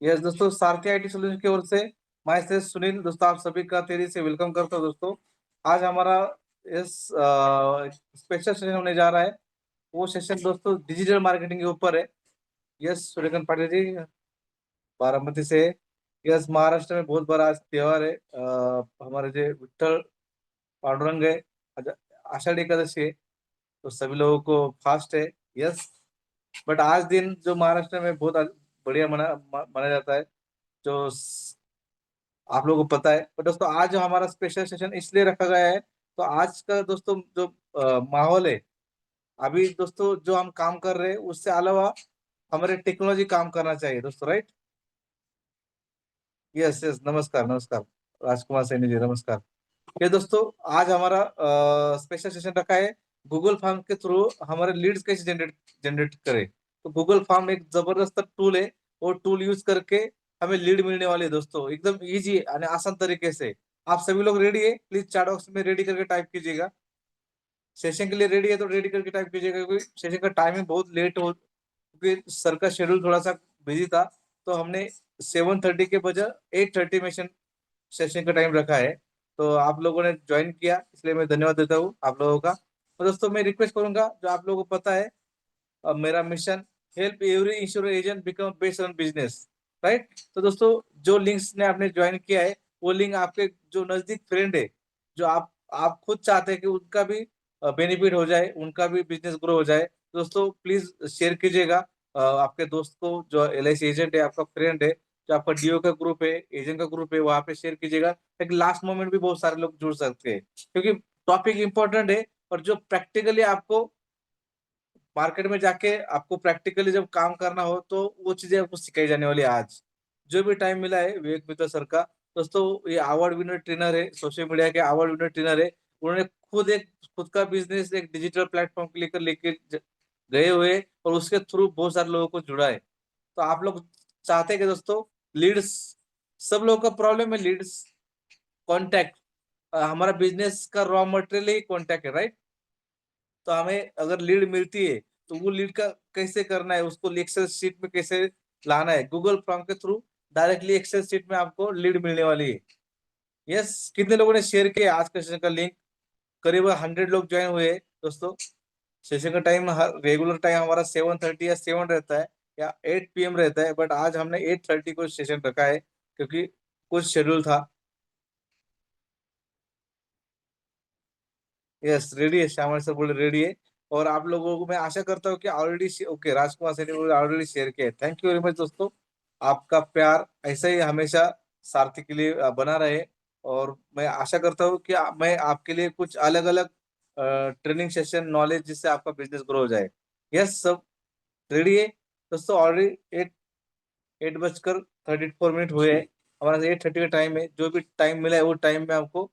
Yes दोस्तों, सारथी IT solution की ओर से मैं से सुनील दोस्तों आप सभी का तेजी से वेलकम करता हूँ दोस्तों। आज हमारा इस स्पेशल सेशन होने जा रहा है। वो सेशन दोस्तों डिजिटल मार्केटिंग के ऊपर है। यस सूर्यकांत पाटिल जी बारामती से। यस महाराष्ट्र में बहुत बड़ा आज त्योहार है। हमारे जो विठल पांडुरंग है। आज आषाढ़ी एकादशी है तो सभी लोगों को फास्ट है। यस बट आज दिन जो महाराष्ट्र में बहुत बढ़िया मनाया जाता है। जो आप लोगों को पता है। पर दोस्तों आज जो हमारा स्पेशल सेशन इसलिए रखा गया है तो आज का दोस्तों जो माहौल है अभी दोस्तों जो हम काम कर रहे हैं उससे अलावा हमारे टेक्नोलॉजी काम करना चाहिए दोस्तों, राइट। यस यस, नमस्कार नमस्कार। राजकुमार सैनी जी नमस्कार। ये दोस्तों आज हमारा स्पेशल सेशन रखा है गूगल फॉर्म के थ्रू हमारे लीड्स कैसे जनरेट जनरेट करें। तो गूगल फॉर्म एक जबरदस्त टूल है। वो टूल यूज करके हमें लीड मिलने वाली है दोस्तों, एकदम इजी और आसान तरीके से। आप सभी लोग रेडी है? प्लीज चैट बॉक्स में रेडी करके टाइप कीजिएगा। सेशन के लिए रेडी है तो रेडी करके टाइप कीजिएगा, क्योंकि सेशन का टाइमिंग बहुत लेट हो, क्योंकि सर का शेड्यूल थोड़ा सा बिजी था। तो हमने 7:30 के बजाय 8:30 में सेशन का टाइम रखा है। तो आप लोगों ने ज्वाइन किया इसलिए मैं धन्यवाद देता हूँ आप लोगों का। तो दोस्तों मैं रिक्वेस्ट करूंगा, जो आप लोगों को पता है मेरा mission help every insurance agent become best on business, right. तो दोस्तों जो लिंक्स ने आपने ज्वाइन किया है वो लिंक आपके जो नजदीक फ्रेंड है, जो आप खुद चाहते हैं कि उनका भी बेनिफिट हो जाए, उनका भी बिजनेस ग्रो हो जाए, तो दोस्तों प्लीज शेयर कीजिएगा। आपके दोस्त को जो LIC एजेंट है, आपका फ्रेंड है, जो आपका डीओ का ग्रुप है, एजेंट का ग्रुप है, वहां पे शेयर कीजिएगा ताकि लास्ट मोमेंट भी बहुत सारे लोग जुड़ सकते हैं, क्योंकि टॉपिक इंपॉर्टेंट है। और जो प्रैक्टिकली आपको मार्केट में जाके आपको प्रैक्टिकली जब काम करना हो तो वो चीजें आपको सिखाई जाने वाली है। आज जो भी टाइम मिला है विवेक मित्र सर का, दोस्तों ये अवार्ड विनर ट्रेनर है, सोशल मीडिया के अवार्ड विनर ट्रेनर है। उन्होंने खुद का बिजनेस एक डिजिटल प्लेटफॉर्म के लेकर लेके गए हुए, और उसके थ्रू बहुत सारे लोगों को जुड़ा है। तो आप लोग चाहते हैं कि दोस्तों लीड्स, सब लोगों का प्रॉब्लम है लीड्स, कॉन्टैक्ट। हमारा बिजनेस का रॉ मटेरियल ही कॉन्टैक्ट है, राइट। तो हमें अगर लीड मिलती है तो वो लीड का कैसे करना है, उसको एक्सेल शीट में कैसे लाना है, गूगल फॉर्म के थ्रू डायरेक्टली एक्सेल शीट में आपको लीड मिलने वाली है। यस, कितने लोगों ने शेयर किया आज का सेशन का लिंक? करीब 100 लोग ज्वाइन हुए हैं दोस्तों। सेशन का टाइम रेगुलर टाइम हमारा 7:30 या 7 रहता है, या 8 PM रहता है, बट आज हमने 8:30 को सेशन रखा है क्योंकि कुछ शेड्यूल था। यस रेडी है, श्यामल सर बोले रेडी है। और आप लोगों को मैं आशा करता हूँ कि ऑलरेडी ओके, राजकुमार सैनी बोले ऑलरेडी शेयर किया है। थैंक यू वेरी मच दोस्तों। आपका प्यार ऐसा ही हमेशा सारथी के लिए बना रहे। और मैं आशा करता हूँ कि मैं आपके लिए कुछ अलग अलग ट्रेनिंग सेशन नॉलेज, जिससे आपका बिजनेस ग्रो हो जाए। यस सब रेडी है दोस्तों। ऑलरेडी 8:34 हुए हैं। हमारा 8:30 का टाइम है। जो भी टाइम मिला है वो टाइम में आपको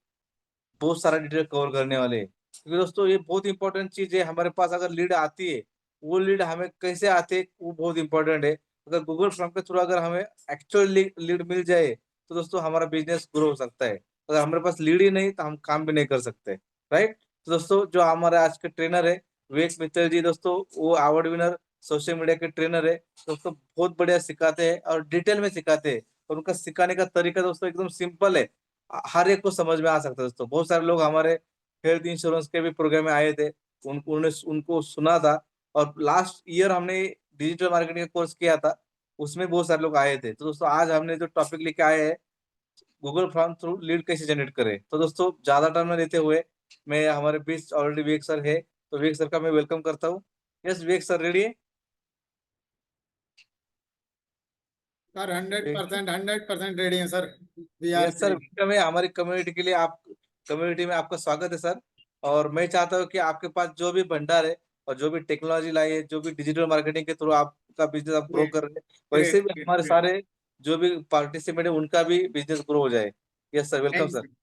बहुत सारा डिटेल कवर करने वाले हैं, क्योंकि दोस्तों ये बहुत इंपॉर्टेंट चीज है। हमारे पास अगर लीड आती है, वो लीड हमें कैसे आते है वो बहुत इंपॉर्टेंट है। अगर गूगल फॉर्म के थ्रू अगर हमें एक्चुअल लीड मिल जाए तो दोस्तों हमारा बिजनेस ग्रो हो सकता है। अगर हमारे पास लीड ही नहीं तो हम काम भी नहीं कर सकते, राइट। तो दोस्तों जो हमारे आज के ट्रेनर है विवेक मित्तल जी दोस्तों, वो अवार्ड विनर सोशल मीडिया के ट्रेनर है दोस्तों। बहुत बढ़िया सिखाते हैं और डिटेल में सिखाते हैं। और उनका सिखाने का तरीका दोस्तों एकदम सिंपल है, हर एक को समझ में आ सकता है दोस्तों। बहुत सारे लोग हमारे हेल्थ इंश्योरेंस के भी प्रोग्राम में आए थे, उनको सुना था। और लास्ट ईयर हमने डिजिटल मार्केटिंग का कोर्स किया था, उसमें बहुत सारे लोग आए थे। तो दोस्तों आज हमने जो टॉपिक लेके आए हैं गूगल फॉर्म थ्रू लीड कैसे जनरेट करें, तो दोस्तों ज्यादा टाइम न लेते हुए मैं हमारे बीच ऑलरेडी विवेक सर है, तो विवेक सर का मैं वेलकम करता हूँ। यस विवेक सर रेडी है? सर 100%, 100% रेडी है sir. We are yes sir, ready. Welcome है हमारी कम्युनिटी के लिए। आप कम्युनिटी में आपका स्वागत है सर। और मैं चाहता हूँ कि आपके पास जो भी भंडार है और जो भी टेक्नोलॉजी लाई है, जो भी डिजिटल मार्केटिंग के थ्रू आपका बिजनेस आप ग्रो ग्रेट, कर रहे हैं, वैसे ग्रेट, भी ग्रेट, हमारे ग्रेट। सारे जो भी पार्टिसिपेंट है उनका भी बिजनेस ग्रो हो जाए। Yes sir, welcome thank sir. You.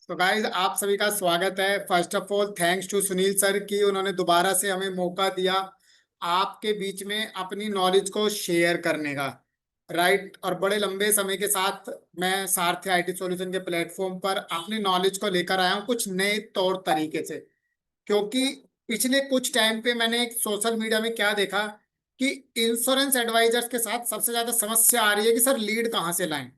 तो गाइस आप सभी का स्वागत है। First of all thanks to Sunil sir कि उन्होंने दोबारा से हमें मौका दिया आपके बीच में अपनी नॉलेज को शेयर करने का। राइट। और बड़े लंबे समय के साथ मैं सारथी आईटी सॉल्यूशन के प्लेटफॉर्म पर अपनी नॉलेज को लेकर आया हूँ कुछ नए तौर तरीके से। क्योंकि पिछले कुछ टाइम पे मैंने एक सोशल मीडिया में क्या देखा कि इंश्योरेंस एडवाइजर्स के साथ सबसे ज्यादा समस्या आ रही है कि सर लीड कहाँ से लाएं।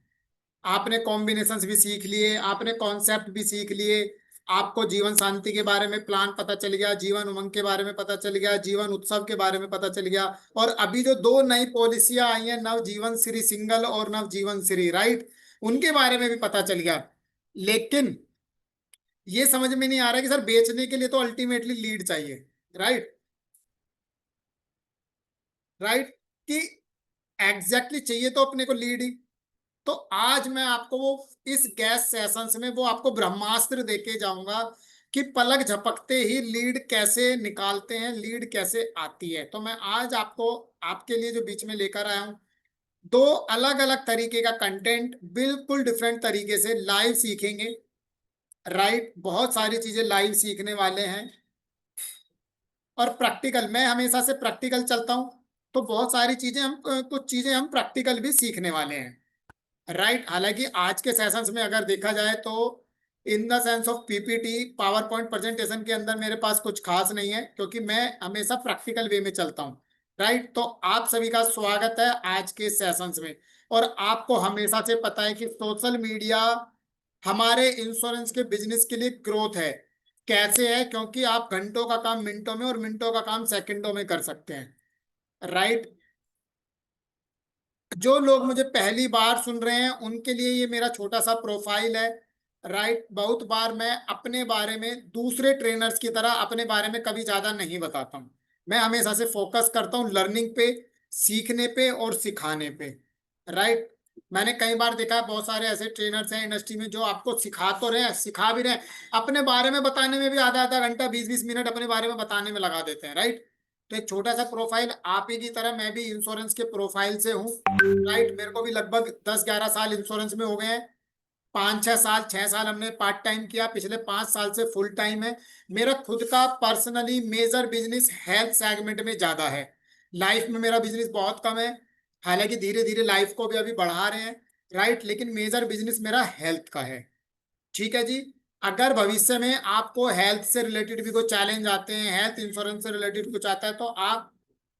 आपने कॉम्बिनेशंस भी सीख लिए, आपने कॉन्सेप्ट भी सीख लिए, आपको जीवन शांति के बारे में प्लान पता चल गया, जीवन उमंग के बारे में पता चल गया, जीवन उत्सव के बारे में पता चल गया, और अभी जो दो नई पॉलिसियां आई हैं, नव जीवन श्री सिंगल और नव जीवन श्री, राइट, उनके बारे में भी पता चल गया। लेकिन ये समझ में नहीं आ रहा कि सर बेचने के लिए तो अल्टीमेटली लीड चाहिए, राइट, राइट, कि एग्जैक्टली चाहिए तो अपने को लीड ही। तो आज मैं आपको वो इस गैस सेशंस में वो आपको ब्रह्मास्त्र देके जाऊंगा कि पलक झपकते ही लीड कैसे निकालते हैं, लीड कैसे आती है। तो मैं आज आपको आपके लिए जो बीच में लेकर आया हूं, दो अलग अलग तरीके का कंटेंट, बिल्कुल डिफरेंट तरीके से लाइव सीखेंगे, राइट, बहुत सारी चीजें लाइव सीखने वाले हैं। और प्रैक्टिकल, मैं हमेशा से प्रैक्टिकल चलता हूं, तो बहुत सारी चीजें हम कुछ चीजें हम प्रैक्टिकल भी सीखने वाले हैं, राइट। हालांकि आज के सेशंस में अगर देखा जाए तो in the sense of PPT power point presentation के अंदर मेरे पास कुछ खास नहीं है, क्योंकि मैं हमेशा प्रैक्टिकल वे में चलता हूँ, राइट। तो आप सभी का स्वागत है आज के सेशंस में। और आपको हमेशा से पता है कि सोशल मीडिया हमारे इंश्योरेंस के बिजनेस के लिए ग्रोथ है। कैसे है? क्योंकि आप घंटों का काम मिनटों में और मिनटों का काम सेकंडों में कर सकते हैं, राइट। जो लोग मुझे पहली बार सुन रहे हैं उनके लिए ये मेरा छोटा सा प्रोफाइल है, राइट। बहुत बार मैं अपने बारे में दूसरे ट्रेनर्स की तरह अपने बारे में कभी ज्यादा नहीं बताता हूँ। मैं हमेशा से फोकस करता हूँ लर्निंग पे, सीखने पे और सिखाने पे, राइट। मैंने कई बार देखा है बहुत सारे ऐसे ट्रेनर्स हैं इंडस्ट्री में जो आपको सिखा तो रहे हैं, सिखा भी रहे हैं, अपने बारे में बताने में भी आधा आधा घंटा 20-20 मिनट अपने बारे में बताने में लगा देते हैं, राइट। तो एक छोटा सा प्रोफाइल आप ही की तरह मैं भी इंश्योरेंस के प्रोफाइल से हूँ, राइट। मेरे को भी लगभग 10-11 साल इंश्योरेंस में हो गए हैं। 5-6 साल 6 साल हमने पार्ट टाइम किया, पिछले 5 साल से फुल टाइम है। मेरा खुद का personally major business health segment में ज्यादा है। लाइफ में मेरा बिजनेस बहुत कम है, हालांकि धीरे धीरे लाइफ को भी अभी बढ़ा रहे हैं, राइट। लेकिन मेजर बिजनेस मेरा हेल्थ का है, ठीक है जी। अगर भविष्य में आपको हेल्थ से रिलेटेड भी कोई चैलेंज आते हैं, हेल्थ इंश्योरेंस से रिलेटेड कुछ आता है, तो आप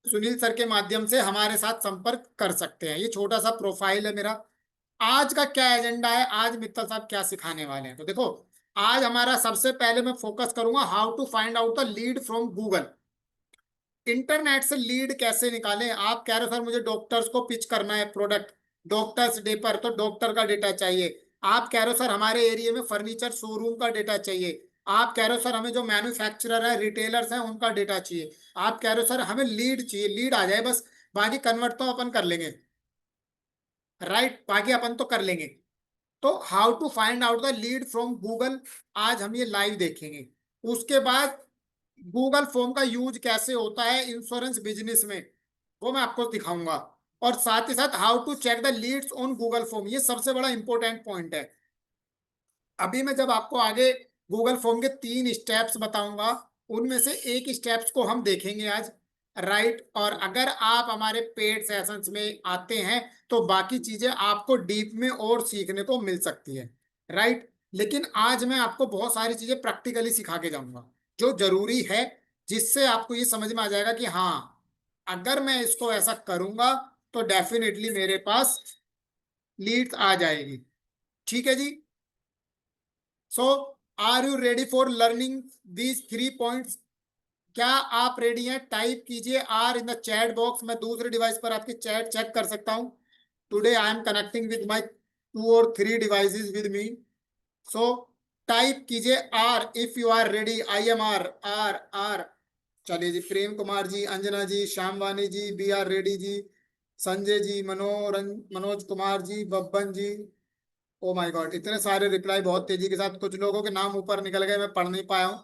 सुनील सर के माध्यम से हमारे साथ संपर्क कर सकते हैं। ये छोटा सा प्रोफाइल है मेरा। आज का क्या एजेंडा है, आज मित्तल साहब क्या सिखाने वाले हैं, तो देखो, आज हमारा सबसे पहले मैं फोकस करूंगा how to find out the lead from Google. Internet से लीड कैसे निकालें। आप कह रहे हो सर मुझे डॉक्टर्स को पिच करना है प्रोडक्ट, डॉक्टर्स डे पर, तो डॉक्टर का डेटा चाहिए। आप कह रहे हो सर हमारे एरिया में फर्नीचर शोरूम का डेटा चाहिए। आप कह रहे हो सर हमें जो मैन्युफैक्चरर है, रिटेलर्स हैं, उनका डेटा चाहिए। आप कह रहे हो सर हमें लीड चाहिए, लीड आ जाए बस, बाकी कन्वर्ट तो अपन कर लेंगे, राइट, बाकी अपन तो कर लेंगे। तो how to find out the lead from Google, आज हम ये लाइव देखेंगे। उसके बाद गूगल फॉर्म का यूज कैसे होता है इंश्योरेंस बिजनेस में, वो मैं आपको दिखाऊंगा। और साथ ही साथ how to check the leads on Google form, ये सबसे बड़ा इंपॉर्टेंट पॉइंट है। अभी मैं जब आपको आगे गूगल फॉर्म के 3 स्टेप्स बताऊंगा, उनमें से एक स्टेप्स को हम देखेंगे आज, राइट। और अगर आप हमारे पेड सेशंस में आते हैं तो बाकी चीजें आपको डीप में और सीखने को मिल सकती है, राइट। लेकिन आज मैं आपको बहुत सारी चीजें प्रैक्टिकली सिखा के जाऊंगा जो जरूरी है, जिससे आपको ये समझ में आ जाएगा कि हाँ, अगर मैं इसको ऐसा करूंगा तो डेफिनेटली मेरे पास लीड्स आ जाएगी, ठीक है जी। So are you ready for learning these 3 points? क्या आप रेडी हैं? टाइप कीजिए R in the chat box, मैं दूसरे डिवाइस पर आपकी चैट चेक कर सकता हूँ। Today I am connecting with my 2 और 3 devices with me. So type कीजिए R if you are ready. I am R, R R. चलिए जी, Prem Kumar ji, Anjana ji, Shyamwani ji, B R Reddy ji, Sanjay ji, Manoj Kumar ji, Babban ji. Oh my god, इतने सारे रिप्लाई बहुत तेजी के साथ, कुछ लोगों के नाम ऊपर निकल गए, मैं पढ़ नहीं पाया हूँ,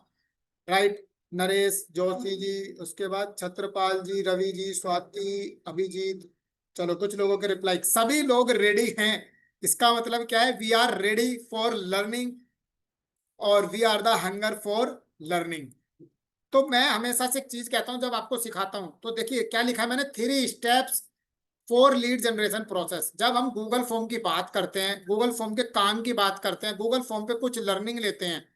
राइट। नरेश जोशी जी, उसके बाद छत्रपाल जी, रवि जी, स्वाति, अभिजीत। चलो, कुछ लोगों के रिप्लाई, सभी लोग रेडी हैं। इसका मतलब क्या है? We are ready for learning, और we are the hunger for learning. तो मैं हमेशा से एक चीज कहता हूं जब आपको सिखाता हूं, तो देखिए क्या लिखा है मैंने, 3 steps for lead generation process. जब हम गूगल फॉर्म की बात करते हैं, गूगल फॉर्म के काम की बात करते हैं, गूगल फॉर्म पे कुछ लर्निंग लेते हैं,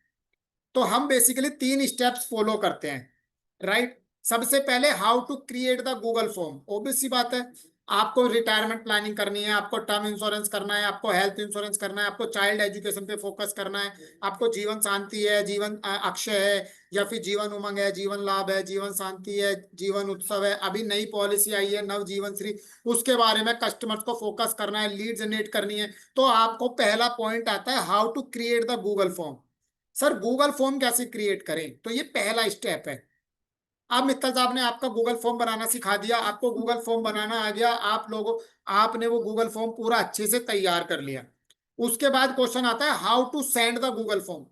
तो हम बेसिकली 3 स्टेप्स फॉलो करते हैं, राइट। सबसे पहले how to create the Google form, obvious सी बात है। आपको रिटायरमेंट प्लानिंग करनी है, आपको टर्म इंश्योरेंस करना है, आपको हेल्थ इंश्योरेंस करना है, आपको चाइल्ड एजुकेशन पे फोकस करना है, आपको जीवन शांति है, जीवन अक्षय है, या फिर जीवन उमंग है, जीवन लाभ है, जीवन शांति है, जीवन उत्सव है, अभी नई पॉलिसी आई है नव जीवन श्री, उसके बारे में कस्टमर्स को फोकस करना है, लीड जनरेट करनी है। तो आपको पहला पॉइंट आता है how to create the Google form. Sir Google form कैसे क्रिएट करें, तो ये पहला स्टेप है। अब मित्तल साहब ने आपका गूगल फॉर्म बनाना सिखा दिया, आपको गूगल फॉर्म बनाना आ गया, आप लोगों आपने वो गूगल फॉर्म पूरा अच्छे से तैयार कर लिया। उसके बाद क्वेश्चन आता है how to send the Google form,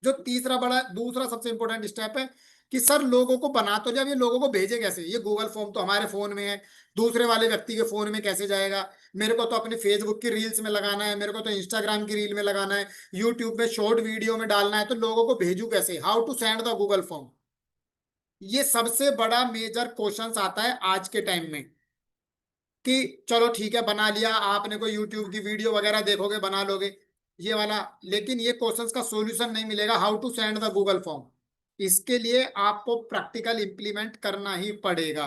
जो तीसरा बड़ा दूसरा सबसे इंपॉर्टेंट स्टेप है कि सर लोगों को बना तो जब ये लोगों को भेजे कैसे, ये गूगल फॉर्म तो हमारे फोन में है, दूसरे वाले व्यक्ति के फोन में कैसे जाएगा। मेरे को तो अपने फेसबुक की रील्स में लगाना है, मेरे को तो इंस्टाग्राम की रील में लगाना है, यूट्यूब में शॉर्ट वीडियो में डालना है, तो लोगों को भेजू कैसे, how to send the Google form. ये सबसे बड़ा मेजर क्वेश्चंस आता है आज के टाइम में कि चलो ठीक है बना लिया आपने, कोई यूट्यूब की वीडियो वगैरह देखोगे बना लोगे ये वाला, लेकिन ये क्वेश्चंस का सॉल्यूशन नहीं मिलेगा how to send the Google form. इसके लिए आपको प्रैक्टिकल इंप्लीमेंट करना ही पड़ेगा,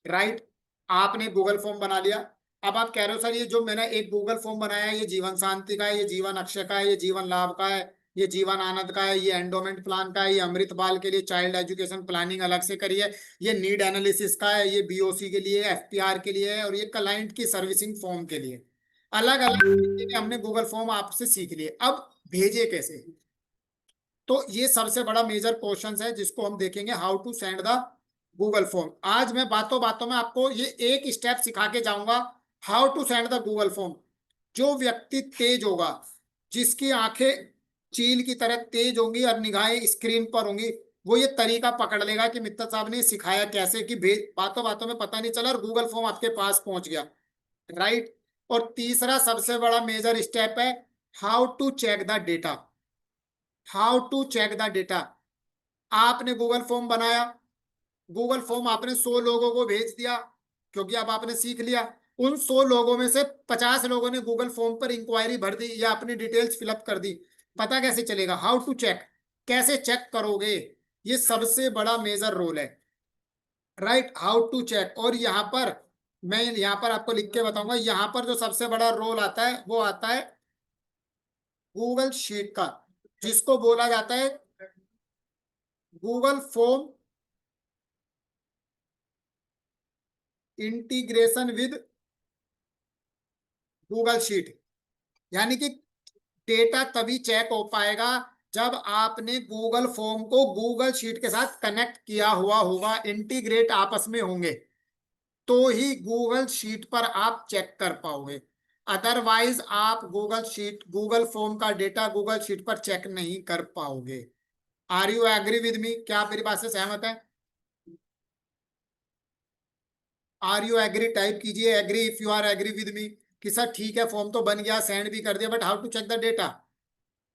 राइट। आपने गूगल फॉर्म बना लिया, अब आप कह रहे हो सर ये जो मैंने एक गूगल फॉर्म बनाया है ये जीवन शांति का है, ये जीवन अक्षय का है, ये जीवन लाभ का है, ये जीवन आनंद का है, ये एंडोमेंट प्लान का है, ये अमृत बाल के लिए चाइल्ड एजुकेशन प्लानिंग अलग से करिए, ये नीड एनालिसिस का है, ये बीओसी के लिए, एफपीआर के लिए है, और ये क्लाइंट की सर्विसिंग फॉर्म के लिए। अलग अलग तरीके के हमने गूगल फॉर्म आपसे सीख लिए, अब भेजे कैसे। तो ये सबसे बड़ा मेजर क्वेश्चन है जिसको हम देखेंगे, how to send the Google form. आज मैं बातों बातों में आपको ये एक स्टेप सिखा के जाऊंगा, how to send the Google form. जो व्यक्ति तेज होगा, जिसकी आंखें चील की तरह तेज होंगी और निगाहें स्क्रीन पर होंगी, वो ये तरीका पकड़ लेगा कि मित्तल साहब ने सिखाया कैसे, कि बातों बातों में पता नहीं चला और गूगल फॉर्म आपके पास पहुंच गया, राइट। और तीसरा सबसे बड़ा मेजर स्टेप है how to check the data. How to check the data. आपने गूगल फॉर्म बनाया, गूगल फॉर्म आपने 100 लोगों को भेज दिया, क्योंकि अब आपने सीख लिया। उन 100 लोगों में से 50 लोगों ने गूगल फॉर्म पर इंक्वायरी भर दी या अपनी डिटेल्स फिलअप कर दी, पता कैसे चलेगा, हाउ टू चेक, कैसे चेक करोगे, ये सबसे बड़ा मेजर रोल है, राइट। How to check. और यहाँ पर मैं यहाँ पर आपको लिख के बताऊंगा, यहाँ पर जो सबसे बड़ा रोल आता है वो आता है गूगल शीट का, जिसको बोला जाता है Google form integration with Google sheet. यानी कि डेटा तभी चेक हो पाएगा जब आपने गूगल फॉर्म को गूगल शीट के साथ कनेक्ट किया हुआ होगा, इंटीग्रेट आपस में होंगे, तो ही गूगल शीट पर आप चेक कर पाओगे। अदरवाइज आप गूगल फॉर्म का डेटा गूगल शीट पर चेक नहीं कर पाओगे। Are you agree with me, क्या आप मेरी बात से सहमत है। आर यू एग्री टाइप कीजिए, agree if you are agree with me, कि सर ठीक है फॉर्म तो बन गया सेंड भी कर दिया, but how to check the data.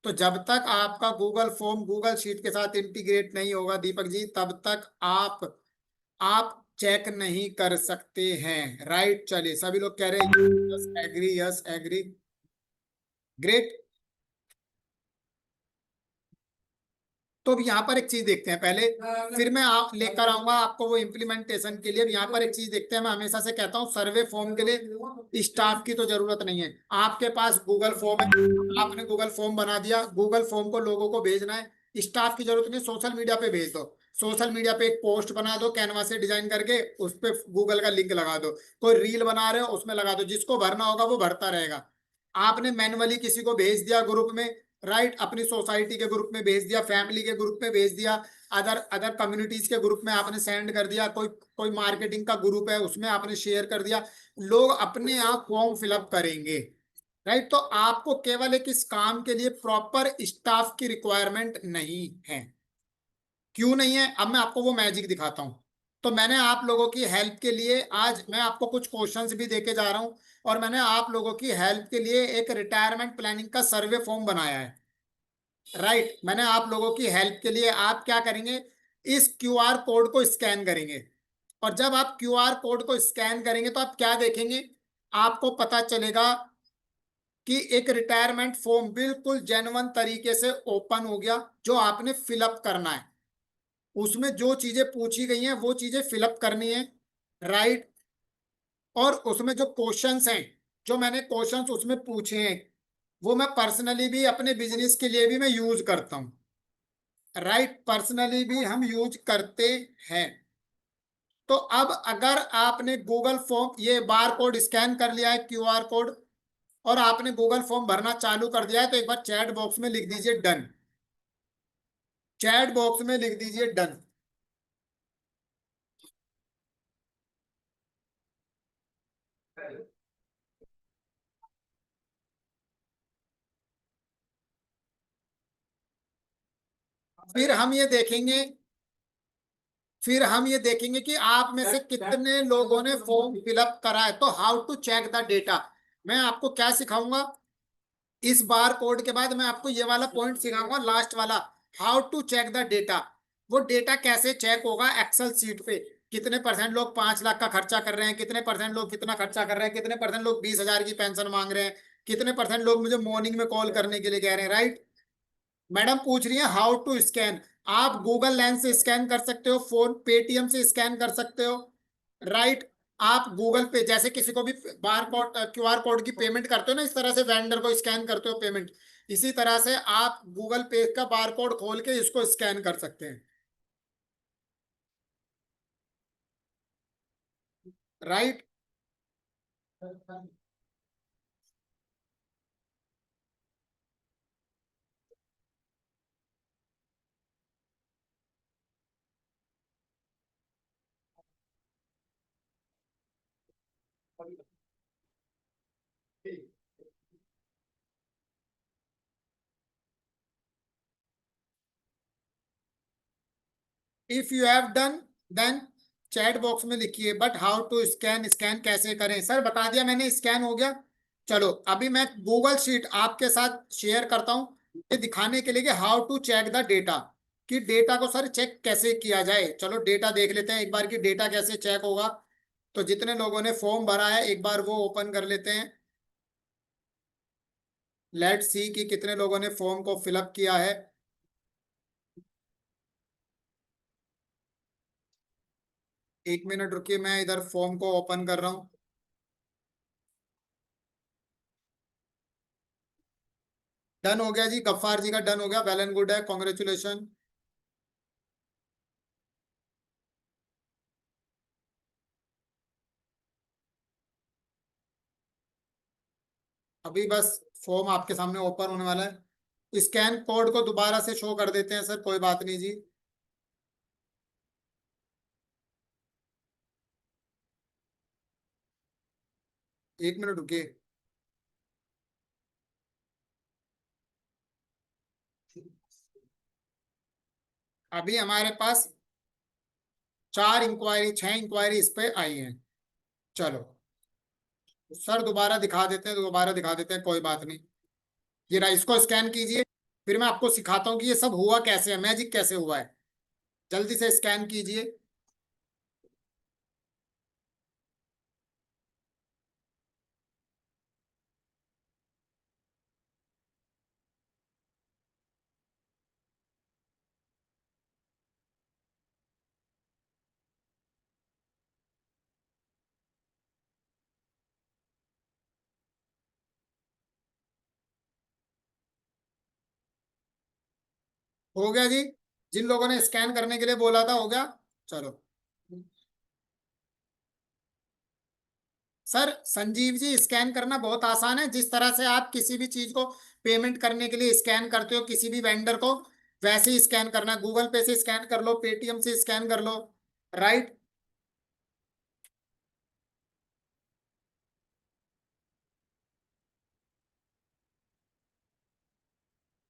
तो जब तक आपका गूगल फॉर्म गूगल शीट के साथ इंटीग्रेट नहीं होगा दीपक जी, तब तक आप चेक नहीं कर सकते हैं, राइट। चलिए सभी लोग कह रहे हैं yes agree, yes agree, great. तो अब यहाँ पर एक चीज देखते हैं पहले, फिर मैं आप लेकर आऊंगा आपको वो इम्प्लीमेंटेशन के लिए। अब यहाँ पर एक चीज देखते हैं, मैं हमेशा से कहता हूँ सर्वे फॉर्म के लिए स्टाफ की तो जरूरत नहीं है, आपके पास गूगल फॉर्म है, आपने गूगल फॉर्म बना दिया, गूगल फॉर्म को लोगों को भेजना है, स्टाफ की जरूरत नहीं, सोशल मीडिया पे भेज दो। सोशल मीडिया पे एक पोस्ट बना दो कैनवा से डिजाइन करके, उस पे गूगल का लिंक लगा दो, कोई रील बना रहे हो उसमें लगा दो, जिसको भरना होगा वो भरता रहेगा। आपने मैनुअली किसी को भेज दिया ग्रुप में, राइट, अपनी सोसाइटी के ग्रुप में भेज दिया, फैमिली के ग्रुप में भेज दिया, अदर अदर कम्युनिटीज के ग्रुप में आपने सेंड कर दिया, कोई कोई मार्केटिंग का ग्रुप है उसमें आपने शेयर कर दिया, लोग अपने आप फॉर्म फिलअप करेंगे, राइट। तो आपको केवल एक इस काम के लिए प्रॉपर स्टाफ की रिक्वायरमेंट नहीं है। क्यों नहीं है, अब मैं आपको वो मैजिक दिखाता हूं। तो मैंने आप लोगों की हेल्प के लिए आज मैं आपको कुछ क्वेश्चंस भी देके जा रहा हूं, और मैंने आप लोगों की हेल्प के लिए एक रिटायरमेंट प्लानिंग का सर्वे फॉर्म बनाया है, राइट। मैंने आप लोगों की हेल्प के लिए, आप क्या करेंगे, इस क्यूआर कोड को स्कैन करेंगे, और जब आप क्यूआर कोड को स्कैन करेंगे तो आप क्या देखेंगे, आपको पता चलेगा कि एक रिटायरमेंट फॉर्म बिल्कुल जेन्युइन तरीके से ओपन हो गया, जो आपने फिलअप करना है। उसमें जो चीजें पूछी गई हैं वो चीजें फिलअप करनी है, राइट। और उसमें जो क्वेश्चंस हैं, जो मैंने क्वेश्चंस उसमें पूछे हैं, वो मैं पर्सनली भी अपने बिजनेस के लिए भी मैं यूज करता हूँ, राइट। पर्सनली भी हम यूज करते हैं। तो अब अगर आपने गूगल फॉर्म, ये बार कोड स्कैन कर लिया है, क्यूआर कोड, और आपने गूगल फॉर्म भरना चालू कर दिया है, तो एक बार चैट बॉक्स में लिख दीजिए डन। चैट बॉक्स में लिख दीजिए डन। फिर हम ये देखेंगे फिर हम ये देखेंगे कि आप में से कितने लोगों ने फॉर्म फिलअप करा है। तो how to check the data, मैं आपको क्या सिखाऊंगा इस बार कोड के बाद, मैं आपको ये वाला पॉइंट सिखाऊंगा लास्ट वाला, how to check the data. वो डेटा कैसे चेक होगा एक्सेल सीट पे, कितने परसेंट लोग 5 लाख का खर्चा कर रहे हैं, कितने परसेंट लोग कितना खर्चा कर रहे हैं, कितने परसेंट लोग 20,000 की पेंशन मांग रहे हैं, कितने परसेंट लोग मुझे मॉर्निंग में कॉल करने के लिए कह रहे हैं, राइट। मैडम पूछ रही है हाउ टू स्कैन, आप गूगल लेंस से स्कैन कर सकते हो, फोन पेटीएम से स्कैन कर सकते हो, राइट। आप गूगल पे जैसे किसी को भी बार कोड क्यूआर कोड की पेमेंट करते हो ना, इस तरह से वेंडर को स्कैन करते हो पेमेंट, इसी तरह से आप गूगल पे का बार कोड खोल के इसको स्कैन कर सकते हैं, right. If you have done then chat box में लिखिए, but how to scan, scan कैसे करें सर, बता दिया मैंने, स्कैन हो गया। चलो अभी मैं गूगल शीट आपके साथ शेयर करता हूँ, ये दिखाने के लिए कि how to check the data, कि डेटा को सर चेक कैसे किया जाए। चलो डेटा देख लेते हैं एक बार कि डेटा कैसे चेक होगा। तो जितने लोगों ने फॉर्म भरा है एक बार वो ओपन कर लेते हैं, लेट सी कि कितने लोगों ने फॉर्म को फिलअप किया है। 1 मिनट रुकिए, मैं इधर फॉर्म को ओपन कर रहा हूँ। डन हो गया जी, गफ्फार जी का डन हो गया, वेल एंड गुड है, कॉन्ग्रेचुलेशन। अभी बस फॉर्म आपके सामने ओपन होने वाला है, स्कैन कोड को दोबारा से शो कर देते हैं सर, कोई बात नहीं जी। 1 मिनट रुकिए। अभी हमारे पास 4 इंक्वायरी 6 इंक्वायरी इस पे आई हैं। चलो सर दोबारा दिखा देते हैं, कोई बात नहीं। ये रहा, इसको स्कैन कीजिए, फिर मैं आपको सिखाता हूँ कि ये सब हुआ कैसे है, मैजिक कैसे हुआ है। जल्दी से स्कैन कीजिए। हो गया जी, जिन लोगों ने स्कैन करने के लिए बोला था हो गया। चलो सर संजीव जी, स्कैन करना बहुत आसान है, जिस तरह से आप किसी भी चीज को पेमेंट करने के लिए स्कैन करते हो किसी भी वेंडर को, वैसे ही स्कैन करना है। गूगल पे से स्कैन कर लो, पेटीएम से स्कैन कर लो, राइट।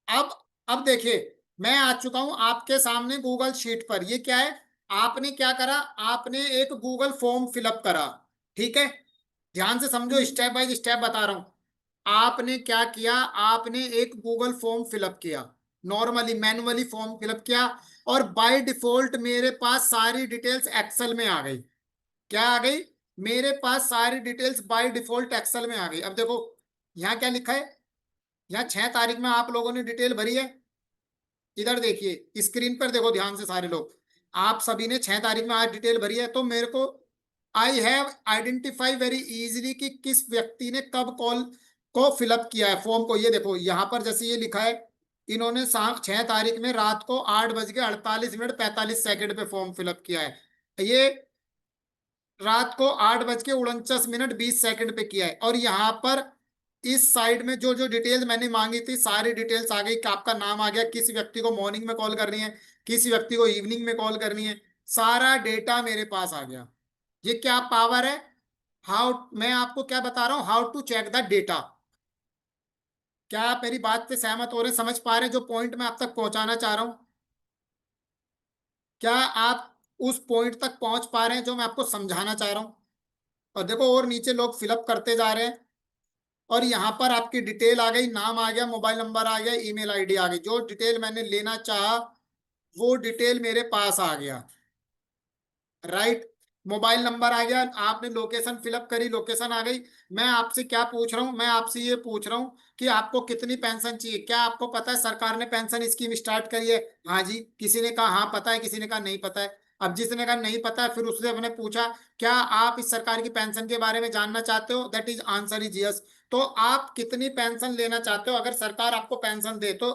अब अब देखिए, मैं आ चुका हूं आपके सामने गूगल शीट पर। ये क्या है, आपने क्या करा, आपने एक गूगल फॉर्म फिलअप करा, ठीक है। ध्यान से समझो, स्टेप बाय स्टेप बता रहा हूं। आपने क्या किया, आपने एक गूगल फॉर्म फिलअप किया, नॉर्मली मैनुअली फॉर्म फिलअप किया, और बाय डिफॉल्ट मेरे पास सारी डिटेल्स एक्सेल में आ गई। क्या आ गई, मेरे पास सारी डिटेल्स बाय डिफॉल्ट एक्सेल में आ गई। अब देखो यहाँ क्या लिखा है, यहाँ 6 तारीख में आप लोगों ने डिटेल भरी है। इधर देखिए स्क्रीन पर देखो ध्यान से सारे लोग, आप सभी ने 6 तारीख में आज डिटेल भरी है, तो मेरे को I have identify very easily कि किस व्यक्ति ने कब कॉल को फिलअप किया है फॉर्म को। ये देखो यहाँ पर जैसे ये लिखा है, इन्होंने 6 तारीख में रात को 8 बज के 48 मिनट 45 सेकंड पे फॉर्म फिलअप किया है। ये रात को 8 बज के 49 मिनट 20 सेकंड पे किया है। और यहाँ पर इस साइड में जो जो डिटेल्स मैंने मांगी थी सारी डिटेल्स आ गई कि आपका नाम आ गया, किस व्यक्ति को मॉर्निंग में कॉल करनी है, किस व्यक्ति को इवनिंग में कॉल करनी है, सारा डेटा मेरे पास आ गया। ये क्या पावर है, हाउ, मैं आपको क्या बता रहा हूं, how to check the data. क्या आप मेरी बात से सहमत हो रहे, समझ पा रहे हैं जो पॉइंट मैं आप तक पहुंचाना चाह रहा हूं? क्या आप उस पॉइंट तक पहुंच पा रहे हैं जो मैं आपको समझाना चाह रहा हूं? और देखो और नीचे लोग फिलअप करते जा रहे हैं, और यहाँ पर आपकी डिटेल आ गई, नाम आ गया, मोबाइल नंबर आ गया, ईमेल आईडी आ गई, जो डिटेल मैंने लेना चाहा वो डिटेल मेरे पास आ गया। राइट, मोबाइल नंबर आ गया, आपने लोकेशन फिलअप करी, लोकेशन आ गई। मैं आपसे क्या पूछ रहा हूँ, मैं आपसे ये पूछ रहा हूँ कि आपको कितनी पेंशन चाहिए। क्या आपको पता है सरकार ने पेंशन स्कीम स्टार्ट करी है? हाँ जी। किसी ने कहा हाँ पता है, किसी ने कहा नहीं पता है। अब जिसने कहा नहीं पता है, फिर उससे हमने पूछा क्या आप इस सरकार की पेंशन के बारे में जानना चाहते हो, that is answer is yes. तो आप कितनी पेंशन लेना चाहते हो अगर सरकार आपको पेंशन दे तो?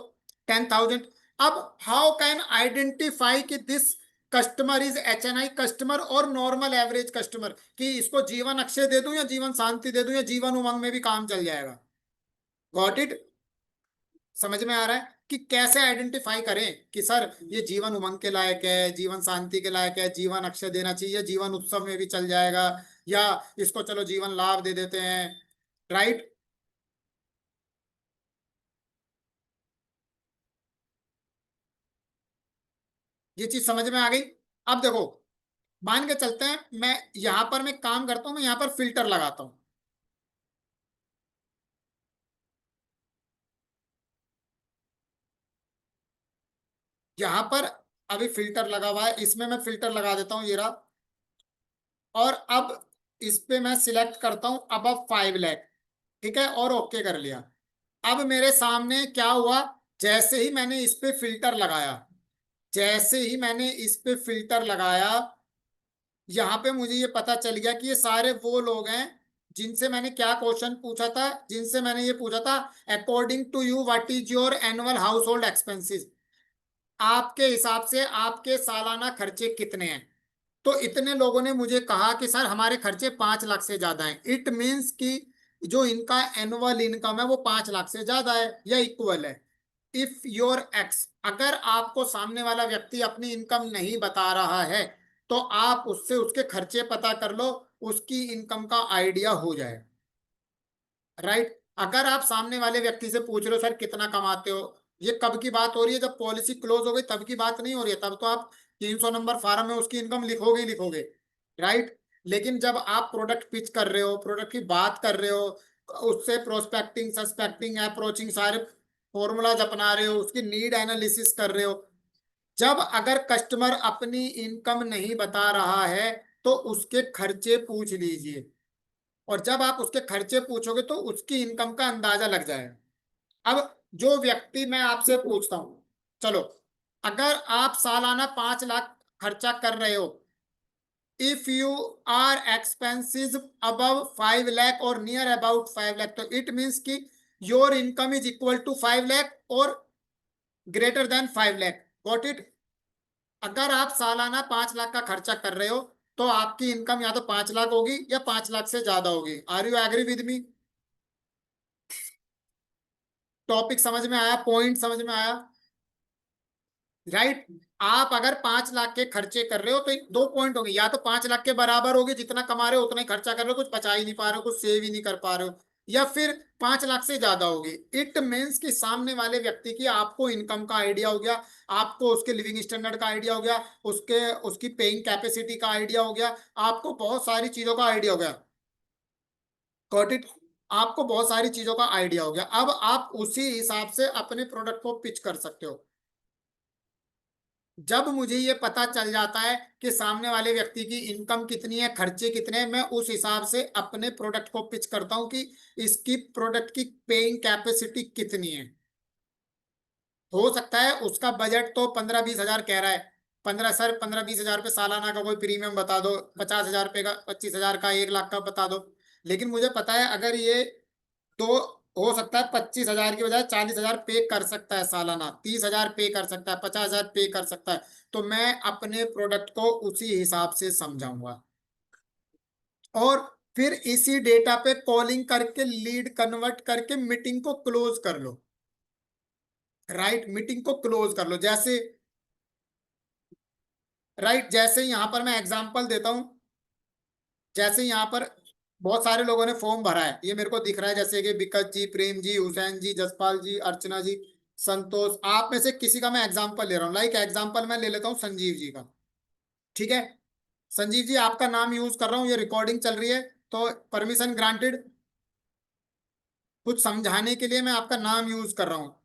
10,000। अब हाउ कैन आइडेंटिफाई कि this customer is HNI customer और नॉर्मल एवरेज कस्टमर, कि इसको जीवन अक्षय दे दूं या जीवन शांति दे दूं या जीवन उमंग में भी काम चल जाएगा? Got it? समझ में आ रहा है कि कैसे आइडेंटिफाई करें कि सर ये जीवन उमंग के लायक है, जीवन शांति के लायक है, जीवन अक्षय देना चाहिए, जीवन उत्सव में भी चल जाएगा, या इसको चलो जीवन लाभ दे देते हैं। राइट, ये चीज समझ में आ गई। अब देखो, मान के चलते हैं मैं यहां पर मैं काम करता हूं, मैं यहां पर फिल्टर लगाता हूं। यहां पर अभी फिल्टर लगा हुआ है, इसमें मैं फिल्टर लगा देता हूं, ये रहा। और अब इस पे मैं सिलेक्ट करता हूं अब 5 लाख। ठीक है, और ओके कर लिया। अब मेरे सामने क्या हुआ, जैसे ही मैंने इस पे फिल्टर लगाया, जैसे ही मैंने इस पे फिल्टर लगाया, यहाँ पे मुझे ये पता चल गया कि ये सारे वो लोग हैं जिनसे मैंने क्या क्वेश्चन पूछा था, जिनसे मैंने ये पूछा था according to you what is your annual household expenses, आपके हिसाब से आपके सालाना खर्चे कितने हैं। तो इतने लोगों ने मुझे कहा कि सर हमारे खर्चे 5 लाख से ज्यादा हैं। इट मीन्स कि जो इनका एनुअल इनकम है वो 5 लाख से ज्यादा है या इक्वल है। इफ योर एक्स, अगर आपको सामने वाला व्यक्ति अपनी इनकम नहीं बता रहा है तो आप उससे उसके खर्चे पता कर लो, उसकी इनकम का आइडिया हो जाए। राइट, अगर आप सामने वाले व्यक्ति से पूछ रहे हो सर कितना कमाते हो, ये कब की बात हो रही है, जब पॉलिसी क्लोज हो गई तब की बात नहीं हो रही है, तब तो आप 300 नंबर फार्म में उसकी इनकम लिखोगे ही लिखोगे। राइट, लेकिन जब आप प्रोडक्ट पिच कर रहे हो, प्रोडक्ट की बात कर रहे हो, उससे प्रोस्पेक्टिंग सस्पेक्टिंग अप्रोचिंग सारे फॉर्मूलाज अपना रहे हो, उसकी नीड एनालिसिस कर रहे हो, जब अगर कस्टमर अपनी इनकम नहीं बता रहा है तो उसके खर्चे पूछ लीजिए। और जब आप उसके खर्चे पूछोगे तो उसकी इनकम का अंदाजा लग जाएगा। अब जो व्यक्ति, मैं आपसे पूछता हूं, चलो अगर आप सालाना 5 लाख खर्चा कर रहे हो, if you are expenses above 5 lakh और नियर अबाउट 5 लाख, तो इट मीन्स कि your income is equal to 5 lakh और greater than 5 lakh. Got it? अगर आप सालाना 5 लाख का खर्चा कर रहे हो तो आपकी इनकम या तो 5 लाख होगी या 5 लाख से ज्यादा होगी। Are you agree with me? Topic समझ में आया, पॉइंट समझ में आया? राइट, आप अगर 5 लाख के खर्चे कर रहे हो तो 2 पॉइंट होंगे, या तो 5 लाख के बराबर होगे, जितना कमा रहे हो उतना ही खर्चा कर रहे हो, कुछ बचा ही नहीं पा रहे हो, कुछ सेव ही नहीं कर पा रहे हो, या फिर 5 लाख से ज्यादा होगी। इट मीन्स कि सामने वाले व्यक्ति की आपको इनकम का आइडिया हो गया, आपको उसके लिविंग स्टैंडर्ड का आइडिया हो गया, उसके उसकी पेइंग कैपेसिटी का आइडिया हो गया, आपको बहुत सारी चीजों का आइडिया हो गया। Got it? आपको बहुत सारी चीजों का आइडिया हो गया, अब आप उसी हिसाब से अपने प्रोडक्ट को पिच कर सकते हो। जब मुझे ये पता चल जाता है कि सामने वाले व्यक्ति की इनकम कितनी है, खर्चे कितने हैं, मैं उस हिसाब से अपने प्रोडक्ट को पिच करता हूं कि इसकी प्रोडक्ट की पेइंग कैपेसिटी कितनी है। हो सकता है उसका बजट तो 15-20 हजार कह रहा है, सर 15-20 हजार रुपये सालाना का कोई प्रीमियम बता दो, 50 हजार रुपये का, 25 हजार का, 1 लाख का बता दो। लेकिन मुझे पता है अगर ये तो हो सकता है 25 हजार की बजाय 40 हजार पे कर सकता है सालाना, 30 हजार पे कर सकता है, 50 हजार पे कर सकता है। तो मैं अपने प्रोडक्ट को उसी हिसाब से समझाऊंगा, और फिर इसी डेटा पे कॉलिंग करके लीड कन्वर्ट करके मीटिंग को क्लोज कर लो। राइट, मीटिंग को क्लोज कर लो। जैसे राइट, जैसे यहाँ पर मैं एग्जांपल देता हूं, जैसे यहाँ पर बहुत सारे लोगों ने फॉर्म भरा है, ये मेरे को दिख रहा है, जैसे कि विकट जी, प्रेम जी, हुसैन जी, जसपाल जी, अर्चना जी, संतोष। आप में से किसी का मैं एग्जांपल ले रहा हूँ। लाइक एग्जांपल मैं ले लेता हूँ संजीव जी का। ठीक है, संजीव जी आपका नाम यूज कर रहा हूँ, ये रिकॉर्डिंग चल रही है, तो परमिशन ग्रांटेड। कुछ समझाने के लिए मैं आपका नाम यूज कर रहा हूँ।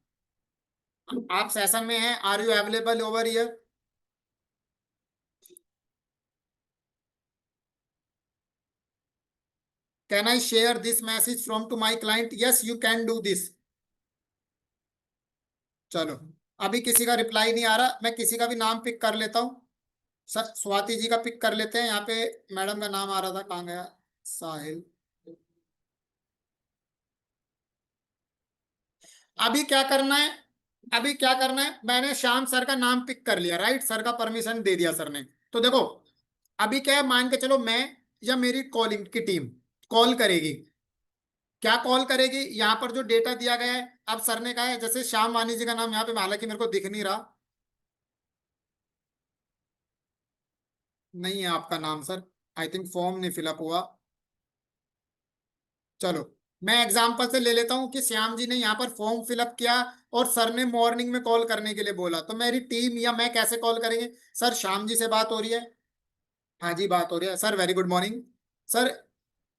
आप सेशन में हैं, are you available over here? Can I share this message from to my client? Yes you can do this. चलो, अभी किसी का रिप्लाई नहीं आ रहा, मैं किसी का भी नाम पिक कर लेता हूँ। सर स्वाति जी का पिक कर लेते हैं, यहाँ पे मैडम का नाम आ रहा था, कहाँ गया? साहिल। अभी क्या करना है? अभी क्या करना है, मैंने श्याम सर का नाम पिक कर लिया, राइट, सर का परमिशन दे दिया सर ने। तो देखो, अभी क्या है, मान के चलो मैं या मेरी कॉलिंग की टीम कॉल करेगी। क्या कॉल करेगी? यहाँ पर जो डेटा दिया गया है, अब सर ने कहा है, जैसे श्याम वानी जी का नाम यहाँ पे हालांकि मेरे को दिख नहीं रहा, नहीं है आपका नाम सर, आई थिंक फॉर्म नहीं फिलअप हुआ। चलो, मैं एग्जांपल से ले लेता हूं कि श्याम जी ने यहाँ पर फॉर्म फिलअप किया और सर ने मॉर्निंग में कॉल करने के लिए बोला, तो मेरी टीम या मैं कैसे कॉल करेंगे? सर श्याम जी से बात हो रही है? हाँ जी बात हो रही है sir, very good morning. Sir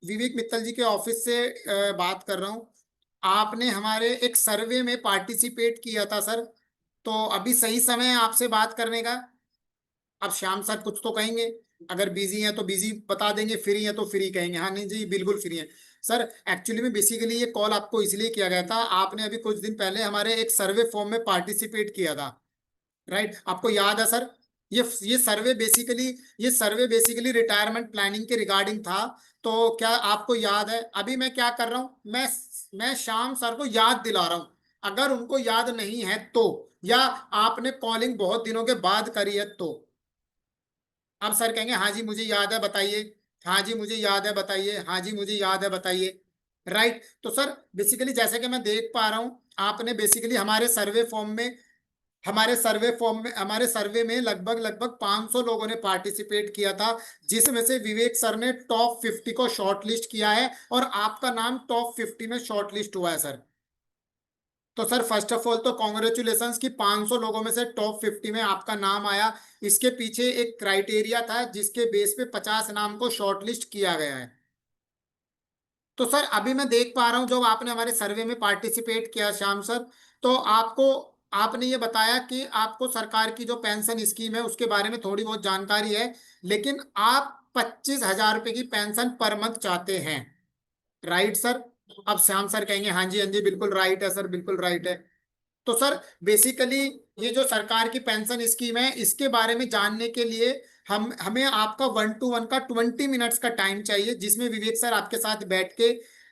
Vivek Mittal ji के ऑफिस से बात कर रहा हूँ। आपने हमारे एक सर्वे में पार्टिसिपेट किया था सर, तो अभी सही समय है आपसे बात करने का। अब श्याम सर कुछ तो कहेंगे, अगर बिजी हैं तो बिजी बता देंगे, फ्री है तो फ्री कहेंगे। हाँ नहीं जी बिल्कुल फ्री है। सर एक्चुअली में बेसिकली ये कॉल आपको इसलिए किया गया था, आपने अभी कुछ दिन पहले हमारे एक सर्वे फॉर्म में पार्टिसिपेट किया था, राइट, आपको याद है सर? ये सर्वे बेसिकली, ये सर्वे बेसिकली रिटायरमेंट प्लानिंग के रिगार्डिंग था। तो क्या आपको याद है? अभी मैं क्या कर रहा हूँ, मैं श्याम सर को याद दिला रहा हूँ। अगर उनको याद नहीं है तो, या आपने कॉलिंग बहुत दिनों के बाद करी है तो, अब सर कहेंगे हाँ जी मुझे याद है बताइए, हाँ जी मुझे याद है बताइए, हाँ जी मुझे याद है बताइए। राइट, तो सर बेसिकली जैसे कि मैं देख पा रहा हूँ, आपने बेसिकली हमारे सर्वे में लगभग लगभग 500 लोगों ने पार्टिसिपेट किया था, जिसमें से विवेक सर ने टॉप 50 को शॉर्टलिस्ट किया है, और आपका नाम टॉप 50 में शॉर्टलिस्ट हुआ है सर। तो सर फर्स्ट ऑफ ऑल तो कॉन्ग्रेचुलेशंस कि 500 लोगों में से टॉप 50 में आपका नाम आया। इसके पीछे एक क्राइटेरिया था जिसके बेस पे 50 नाम को शॉर्टलिस्ट किया गया है। तो सर अभी मैं देख पा रहा हूँ जब आपने हमारे सर्वे में पार्टिसिपेट किया श्याम सर, तो आपने ये बताया कि आपको सरकार की जो पेंशन स्कीम है उसके बारे में थोड़ी बहुत जानकारी है, लेकिन आप 25 हजार रुपए की पेंशन पर मंथ चाहते हैं, राइट सर? अब श्याम सर कहेंगे हाँ जी बिल्कुल राइट है सर, बिल्कुल राइट है। तो सर बेसिकली ये जो सरकार की पेंशन स्कीम है इसके बारे में जानने के लिए हमें आपका 1-to-1 का 20 मिनट्स का टाइम चाहिए, जिसमें विवेक सर आपके साथ बैठ के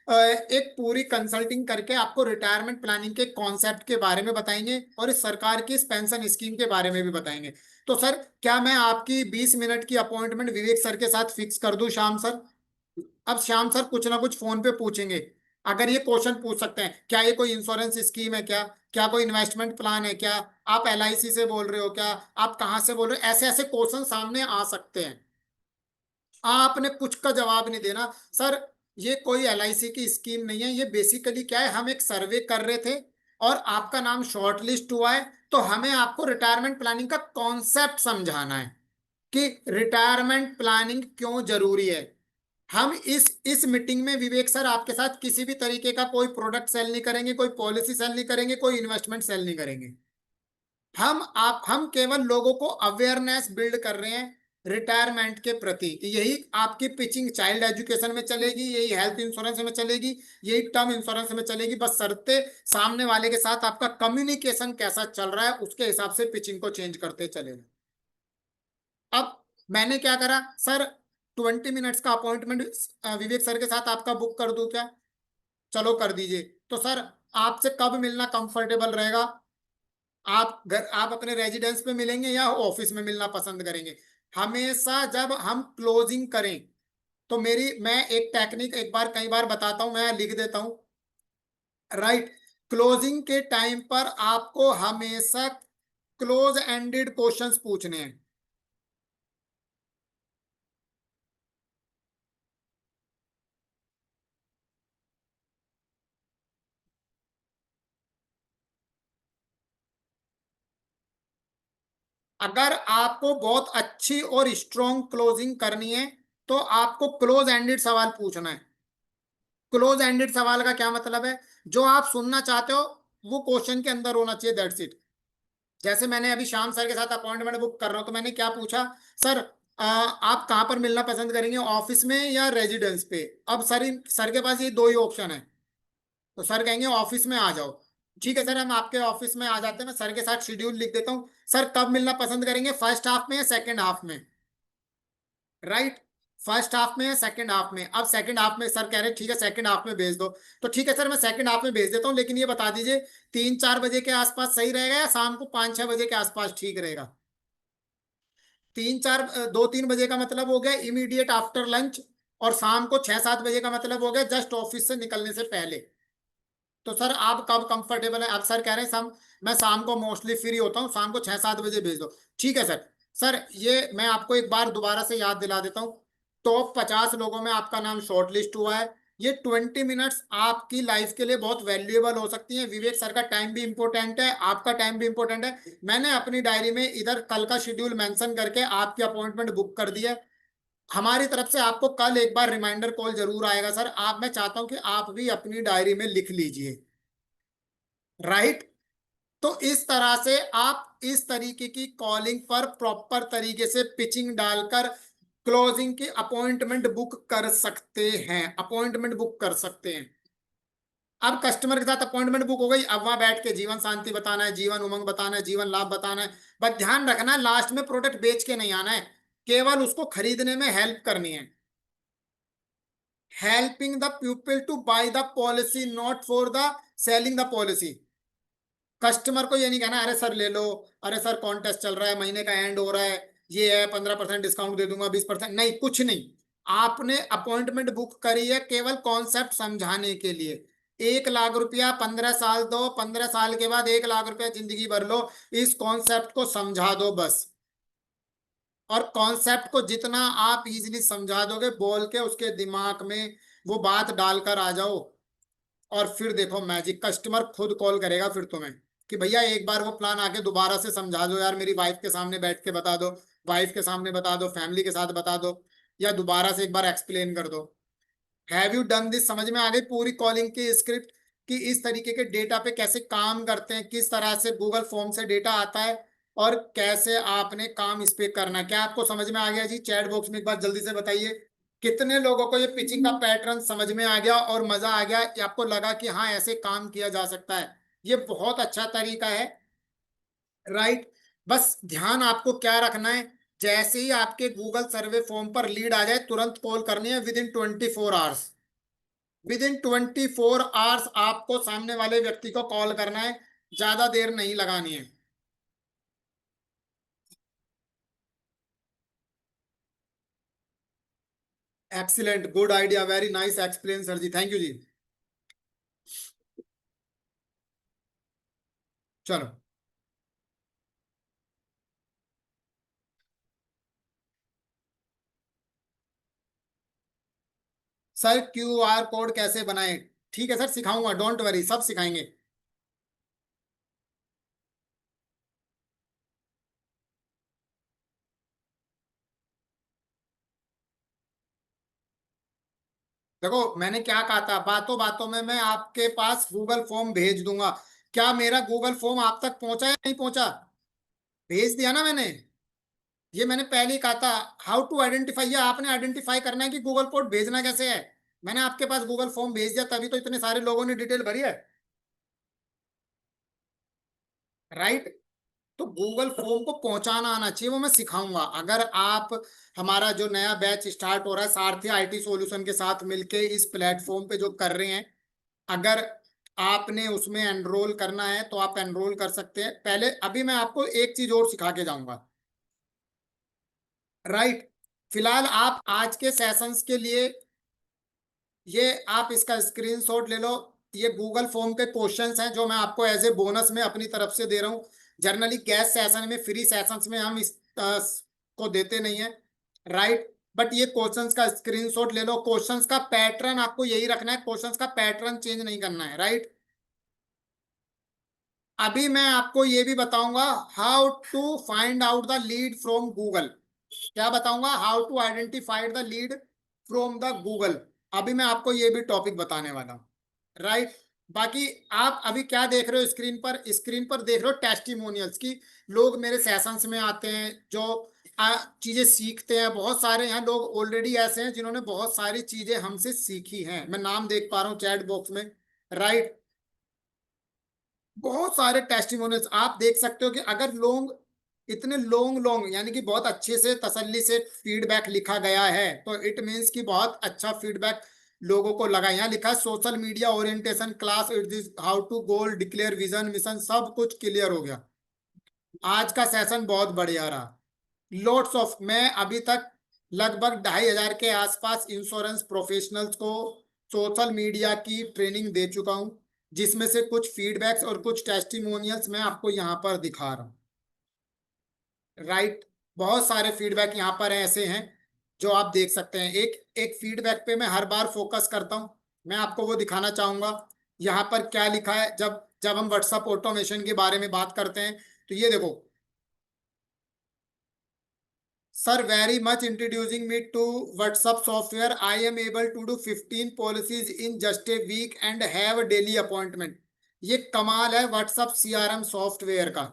एक पूरी कंसल्टिंग करके आपको रिटायरमेंट प्लानिंग के कॉन्सेप्ट के बारे में बताएंगे और इस सरकार की इस पेंशन स्कीम के बारे में भी बताएंगे। तो सर क्या मैं आपकी 20 मिनट की अपॉइंटमेंट विवेक सर के साथ फिक्स कर दूं श्याम सर? अब श्याम सर कुछ ना कुछ फोन पे पूछेंगे। अगर ये क्वेश्चन पूछ सकते हैं, क्या ये कोई इंश्योरेंस स्कीम है क्या, क्या कोई इन्वेस्टमेंट प्लान है क्या, आप एलआईसी से बोल रहे हो क्या, आप कहाँ से बोल रहे हो, ऐसे ऐसे क्वेश्चन सामने आ सकते हैं। आपने कुछ का जवाब नहीं देना सर। ये कोई एलआईसी की स्कीम नहीं है, ये बेसिकली क्या है, हम एक सर्वे कर रहे थे और आपका नाम शॉर्टलिस्ट हुआ है, तो हमें आपको रिटायरमेंट प्लानिंग का कॉन्सेप्ट समझाना है कि रिटायरमेंट प्लानिंग क्यों जरूरी है। हम इस मीटिंग में विवेक सर आपके साथ किसी भी तरीके का कोई प्रोडक्ट सेल नहीं करेंगे, कोई पॉलिसी सेल नहीं करेंगे, कोई इन्वेस्टमेंट सेल नहीं करेंगे। हम केवल लोगों को अवेयरनेस बिल्ड कर रहे हैं रिटायरमेंट के प्रति। यही आपकी पिचिंग चाइल्ड एजुकेशन में चलेगी, यही हेल्थ इंश्योरेंस में चलेगी, यही टर्म इंश्योरेंस में चलेगी, बस शर्ते सामने वाले के साथ आपका कम्युनिकेशन कैसा चल रहा है उसके हिसाब से पिचिंग को चेंज करते चलेगा। अब मैंने क्या करा सर, 20 मिनट्स का अपॉइंटमेंट विवेक सर के साथ आपका बुक कर दूं क्या? चलो कर दीजिए। तो सर आपसे कब मिलना कंफर्टेबल रहेगा? आप अपने रेजिडेंस पे मिलेंगे या ऑफिस में मिलना पसंद करेंगे? हमेशा जब हम क्लोजिंग करें तो मैं एक टेक्निक एक बार कई बार बताता हूं, मैं लिख देता हूं। राइट। क्लोजिंग के टाइम पर आपको हमेशा क्लोज एंडेड क्वेश्चंस पूछने हैं। अगर आपको बहुत अच्छी और स्ट्रॉन्ग क्लोजिंग करनी है तो आपको क्लोज एंडेड सवाल पूछना है। क्लोज एंडेड सवाल का क्या मतलब है? जो आप सुनना चाहते हो वो क्वेश्चन के अंदर होना चाहिए, दैट्स इट। जैसे मैंने अभी श्याम सर के साथ अपॉइंटमेंट बुक कर रहा हूं तो मैंने क्या पूछा, सर आप कहाँ पर मिलना पसंद करेंगे, ऑफिस में या रेजिडेंस पे? अब सर के पास ये दो ही ऑप्शन है। तो सर कहेंगे ऑफिस में आ जाओ। ठीक है सर, हम आपके ऑफिस में आ जाते हैं, मैं सर के साथ शेड्यूल लिख देता हूँ। सर कब मिलना पसंद करेंगे, फर्स्ट हाफ में या सेकंड हाफ में? राइट। फर्स्ट हाफ में या सेकंड हाफ में? अब सेकंड हाफ में सर कह रहे हैं ठीक है सेकंड हाफ में भेज दो। तो ठीक है सर, मैं सेकंड हाफ में भेज देता हूँ, लेकिन ये बता दीजिए 3-4 बजे के आसपास सही रहेगा या शाम को 5-6 बजे के आसपास ठीक रहेगा? 2-3 बजे का मतलब हो गया इमीडिएट आफ्टर लंच, और शाम को 6-7 बजे का मतलब हो गया जस्ट ऑफिस से निकलने से पहले। तो सर आप कब कंफर्टेबल है? आप सर कह रहे हैं मैं शाम को मोस्टली फ्री होता हूँ, शाम को 6-7 बजे भेज दो। ठीक है सर। सर ये मैं आपको एक बार दोबारा से याद दिला देता हूँ। टॉप 50 लोगों में आपका नाम शॉर्ट लिस्ट हुआ है। ये 20 मिनट्स आपकी लाइफ के लिए बहुत वैल्यूएबल हो सकती है। विवेक सर का टाइम भी इंपॉर्टेंट है, आपका टाइम भी इंपॉर्टेंट है। मैंने अपनी डायरी में इधर कल का शेड्यूल मेंशन करके आपकी अपॉइंटमेंट बुक कर दी है। हमारी तरफ से आपको कल एक बार रिमाइंडर कॉल जरूर आएगा सर। मैं चाहता हूं कि आप भी अपनी डायरी में लिख लीजिए। राइट। तो इस तरह से आप इस तरीके की कॉलिंग पर प्रॉपर तरीके से पिचिंग डालकर क्लोजिंग की अपॉइंटमेंट बुक कर सकते हैं, अपॉइंटमेंट बुक कर सकते हैं। अब कस्टमर के साथ अपॉइंटमेंट बुक हो गई, अब वहां बैठ के जीवन शांति बताना है, जीवन उमंग बताना है, जीवन लाभ बताना है। बस ध्यान रखना है लास्ट में प्रोडक्ट बेच के नहीं आना है, केवल उसको खरीदने में हेल्प करनी है। Helping the people to buy the policy, not for the selling the policy. Customer को ये नहीं कहना अरे सर ले लो, अरे सर कॉन्टेस्ट चल रहा है, महीने का एंड हो रहा है, ये है 15% डिस्काउंट दे दूंगा, 20%, नहीं कुछ नहीं। आपने अपॉइंटमेंट बुक करी है केवल कॉन्सेप्ट समझाने के लिए। 1 लाख रुपया 15 साल दो, 15 साल के बाद 1 लाख रुपया जिंदगी भर लो, इस कॉन्सेप्ट को समझा दो बस। और कॉन्सेप्ट को जितना आप इजीली समझा दोगे बोल के उसके दिमाग में वो बात डालकर आ जाओ, और फिर देखो मैजिक, कस्टमर खुद कॉल करेगा फिर तुम्हें कि भैया एक बार वो प्लान आके दोबारा से समझा दो यार, मेरी वाइफ के सामने बैठ के बता दो, वाइफ के सामने बता दो, फैमिली के साथ बता दो, या दोबारा से एक बार एक्सप्लेन कर दो। Have you done this? समझ में आ गई पूरी कॉलिंग की स्क्रिप्ट कि इस तरीके के डेटा पे कैसे काम करते हैं, किस तरह से गूगल फॉर्म से डेटा आता है, और कैसे आपने काम इस पे करना है। क्या आपको समझ में आ गया जी? चैट बॉक्स में एक बार जल्दी से बताइए कितने लोगों को ये पिचिंग का पैटर्न समझ में आ गया और मजा आ गया, या आपको लगा कि हाँ ऐसे काम किया जा सकता है। ये बहुत अच्छा तरीका है। राइट। बस ध्यान आपको क्या रखना है, जैसे ही आपके गूगल सर्वे फॉर्म पर लीड आ जाए तुरंत कॉल करनी है, with in 24 hours. With in 24 hours आपको सामने वाले व्यक्ति को कॉल करना है, ज्यादा देर नहीं लगानी है। Excellent, good idea, very nice explain sir ji, thank you जी। चलो सर, QR कोड कैसे बनाएं? ठीक है सर, सिखाऊंगा, डोंट वरी, सब सिखाएंगे। देखो मैंने क्या कहा था, बातों बातों में मैं आपके पास गूगल फॉर्म भेज दूंगा। क्या मेरा गूगल फॉर्म आप तक पहुंचा या नहीं पहुंचा? भेज दिया ना मैंने। ये मैंने पहले ही कहा था। हाउ टू आइडेंटिफाई, ये आपने आइडेंटिफाई करना है कि गूगल कोड भेजना कैसे है। मैंने आपके पास गूगल फॉर्म भेज दिया तभी तो इतने सारे लोगों ने डिटेल भरी है। राइट। तो गूगल फॉर्म को पहुंचाना आना चाहिए, वो मैं सिखाऊंगा। अगर आप, हमारा जो नया बैच स्टार्ट हो रहा है सारथी आईटी सॉल्यूशन के साथ मिलके इस प्लेटफॉर्म पे जो कर रहे हैं, अगर आपने उसमें एनरोल करना है तो आप एनरोल कर सकते हैं। पहले अभी मैं आपको एक चीज और सिखा के जाऊंगा, राइट। फिलहाल आप आज के सेशंस के लिए ये आप इसका स्क्रीनशॉट ले लो। ये गूगल फॉर्म के क्वेश्चंस हैं जो मैं आपको एज ए बोनस में अपनी तरफ से दे रहा हूँ। जनरली गेस्ट सेशन में, फ्री सेशंस में हम इस को देते नहीं है, राइट। बट ये क्वेश्चंस का स्क्रीनशॉट ले लो। क्वेश्चंस का पैटर्न आपको यही रखना है, क्वेश्चंस का पैटर्न चेंज नहीं करना है, राइट। अभी मैं आपको ये भी बताऊंगा, how to find out the lead from Google. क्या बताऊंगा? How to identify the lead from the Google. अभी मैं आपको ये भी टॉपिक बताने वाला हूँ, राइट। बाकी आप अभी क्या देख रहे हो स्क्रीन पर? स्क्रीन पर देख रहे हो टेस्टिमोनियल्स की। लोग मेरे सेशंस में आते हैं जो चीजें सीखते हैं। बहुत सारे यहाँ लोग ऑलरेडी ऐसे हैं जिन्होंने बहुत सारी चीजें हमसे सीखी हैं। मैं नाम देख पा रहा हूँ चैट बॉक्स में, राइट। बहुत सारे टेस्टिमोनियल्स आप देख सकते हो कि अगर लोग इतने लॉन्ग लॉन्ग यानी कि बहुत अच्छे से तसल्ली से फीडबैक लिखा गया है तो इट मीन्स कि बहुत अच्छा फीडबैक लोगों को लगा। यहाँ लिखा है social media orientation class, it this how to goal declare vision mission, सब कुछ क्लियर हो गया। आज का सेशन बहुत बढ़िया रहा। लोट्स ऑफ, मैं अभी तक लगभग 2,500 के आसपास इंश्योरेंस प्रोफेशनल्स को सोशल मीडिया की ट्रेनिंग दे चुका हूं, जिसमें से कुछ फीडबैक्स और कुछ टेस्टिमोनियल्स मैं आपको यहाँ पर दिखा रहा हूँ, राइट। बहुत सारे फीडबैक यहाँ पर ऐसे हैं जो आप देख सकते हैं। एक एक फीडबैक पे मैं हर बार फोकस करता हूँ, मैं आपको वो दिखाना चाहूंगा। यहाँ पर क्या लिखा है, जब जब हम व्हाट्सएप ऑटोमेशन के बारे में बात करते हैं तो ये देखो, Sir, very much introducing me to WhatsApp software. I am able to do 15 policies in just a week and have a daily appointment. ये कमाल है WhatsApp CRM सॉफ्टवेयर का,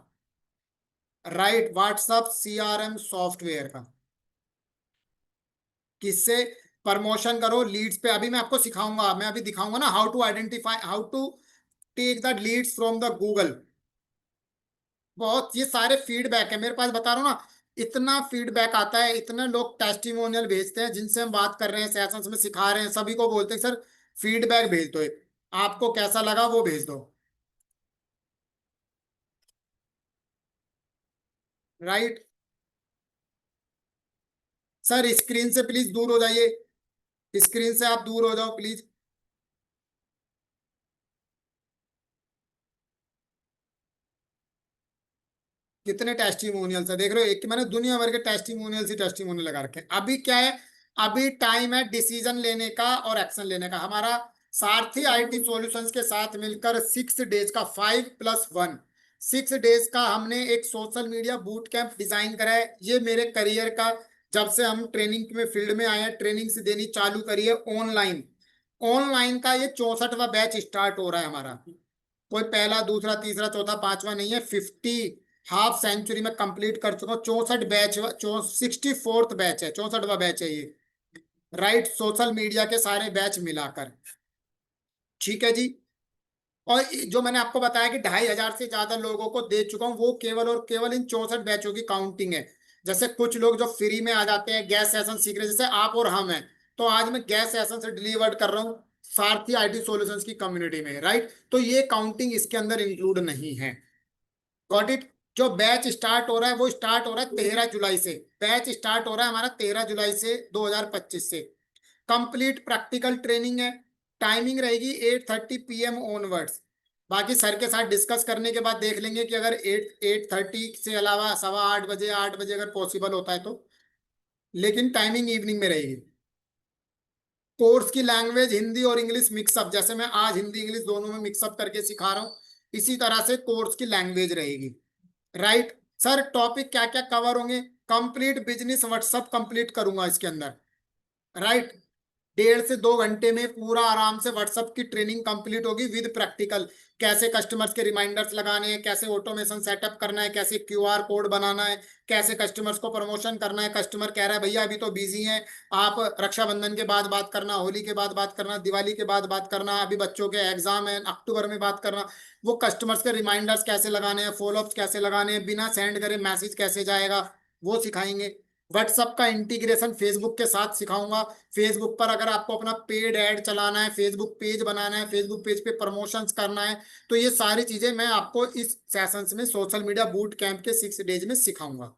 राइट। WhatsApp CRM सॉफ्टवेयर का किससे प्रमोशन करो Leeds पे। अभी मैं आपको सिखाऊंगा, मैं अभी दिखाऊंगा ना how to identify, how to take the leads from the Google. बहुत ये सारे फीडबैक है मेरे पास, बता रहा हूँ ना। इतना फीडबैक आता है, इतने लोग टेस्टिमोनियल भेजते हैं जिनसे हम बात कर रहे हैं, सेशंस में सिखा रहे हैं, सभी को बोलते हैं सर फीडबैक भेज दो, आपको कैसा लगा वो भेज दो, राइट। सर स्क्रीन से प्लीज दूर हो जाइए, स्क्रीन से आप दूर हो जाओ प्लीज। कितने टेस्टिमोनियल्स है देख रहे हो, एक मैंने दुनिया भर के टेस्टिमोनियल्स ही टेस्टिमोनियल लगा रखे हैं। अभी क्या है, अभी टाइम है डिसीजन लेने का और एक्शन लेने का। हमारा सारथी आईटी सॉल्यूशंस के साथ मिलकर 6 डेज का 5+1 6 डेज का हमने एक social media boot camp design करा है। ये मेरे करियर का, जब से हम ट्रेनिंग में फील्ड में आए हैं, ट्रेनिंग से देनी चालू करी है ऑनलाइन। ऑनलाइन का ये 64वां बैच स्टार्ट हो रहा है हमारा। कोई पहला दूसरा तीसरा चौथा पांचवा नहीं है, हाफ सेंचुरी में कंप्लीट कर चुका हूँ। 64 बैच, 64th बैच है, 64वां बैच है ये, राइट। सोशल मीडिया के सारे बैच मिलाकर, ठीक है जी। और जो मैंने आपको बताया कि 2,500 से ज्यादा लोगों को दे चुका हूँ, वो केवल और केवल इन 64 बैचों की काउंटिंग है। जैसे कुछ लोग जो फ्री में आ जाते हैं गैस सेशन सीख रहे हैं, जैसे आप और हम हैं, तो आज मैं गैस सेशन से डिलीवर्ड कर रहा हूँ सारथी आईटी सॉल्यूशंस की कम्युनिटी में, राइट। तो ये काउंटिंग इसके अंदर इंक्लूड नहीं है, गॉट इट। जो बैच स्टार्ट हो रहा है वो स्टार्ट हो रहा है 13 जुलाई से। बैच स्टार्ट हो रहा है हमारा 13 जुलाई से 2025 से। कंप्लीट प्रैक्टिकल ट्रेनिंग है। टाइमिंग रहेगी 8:30 PM ऑनवर्ड्स। बाकी सर के साथ डिस्कस करने के बाद देख लेंगे कि अगर 8:30 से अलावा 7:15 बजे 8 बजे अगर पॉसिबल होता है तो, लेकिन टाइमिंग इवनिंग में रहेगी। कोर्स की लैंग्वेज हिंदी और इंग्लिश मिक्सअप, जैसे मैं आज हिंदी इंग्लिश दोनों में मिक्सअप करके सिखा रहा हूँ, इसी तरह से कोर्स की लैंग्वेज रहेगी, राइट। सर टॉपिक क्या क्या कवर होंगे? कंप्लीट बिजनेस व्हाट्सअप कंप्लीट करूंगा इसके अंदर, राइट। 1.5 से 2 घंटे में पूरा आराम से व्हाट्सअप की ट्रेनिंग कंप्लीट होगी विद प्रैक्टिकल। कैसे कस्टमर्स के रिमाइंडर्स लगाने हैं, कैसे ऑटोमेशन सेटअप करना है, कैसे क्यूआर कोड बनाना है, कैसे कस्टमर्स को प्रमोशन करना है। कस्टमर कह रहा है भैया अभी तो बिजी हैं, आप रक्षाबंधन के बाद बात करना, होली के बाद बात करना, दिवाली के बाद बात करना, अभी बच्चों के एग्जाम है अक्टूबर में बात करना। वो कस्टमर्स के रिमाइंडर्स कैसे लगाने हैं, फॉलोअप्स कैसे लगाने हैं, बिना सेंड करे मैसेज कैसे जाएगा वो सिखाएंगे। व्हाट्सअप का इंटीग्रेशन फेसबुक के साथ सिखाऊंगा। फेसबुक पर अगर आपको अपना पेड ऐड चलाना है, फेसबुक पेज बनाना है, फेसबुक पेज पे प्रमोशंस करना है, तो ये सारी चीजें मैं आपको इस सेशंस में सोशल मीडिया बूट कैंप के 6 डेज में सिखाऊंगा।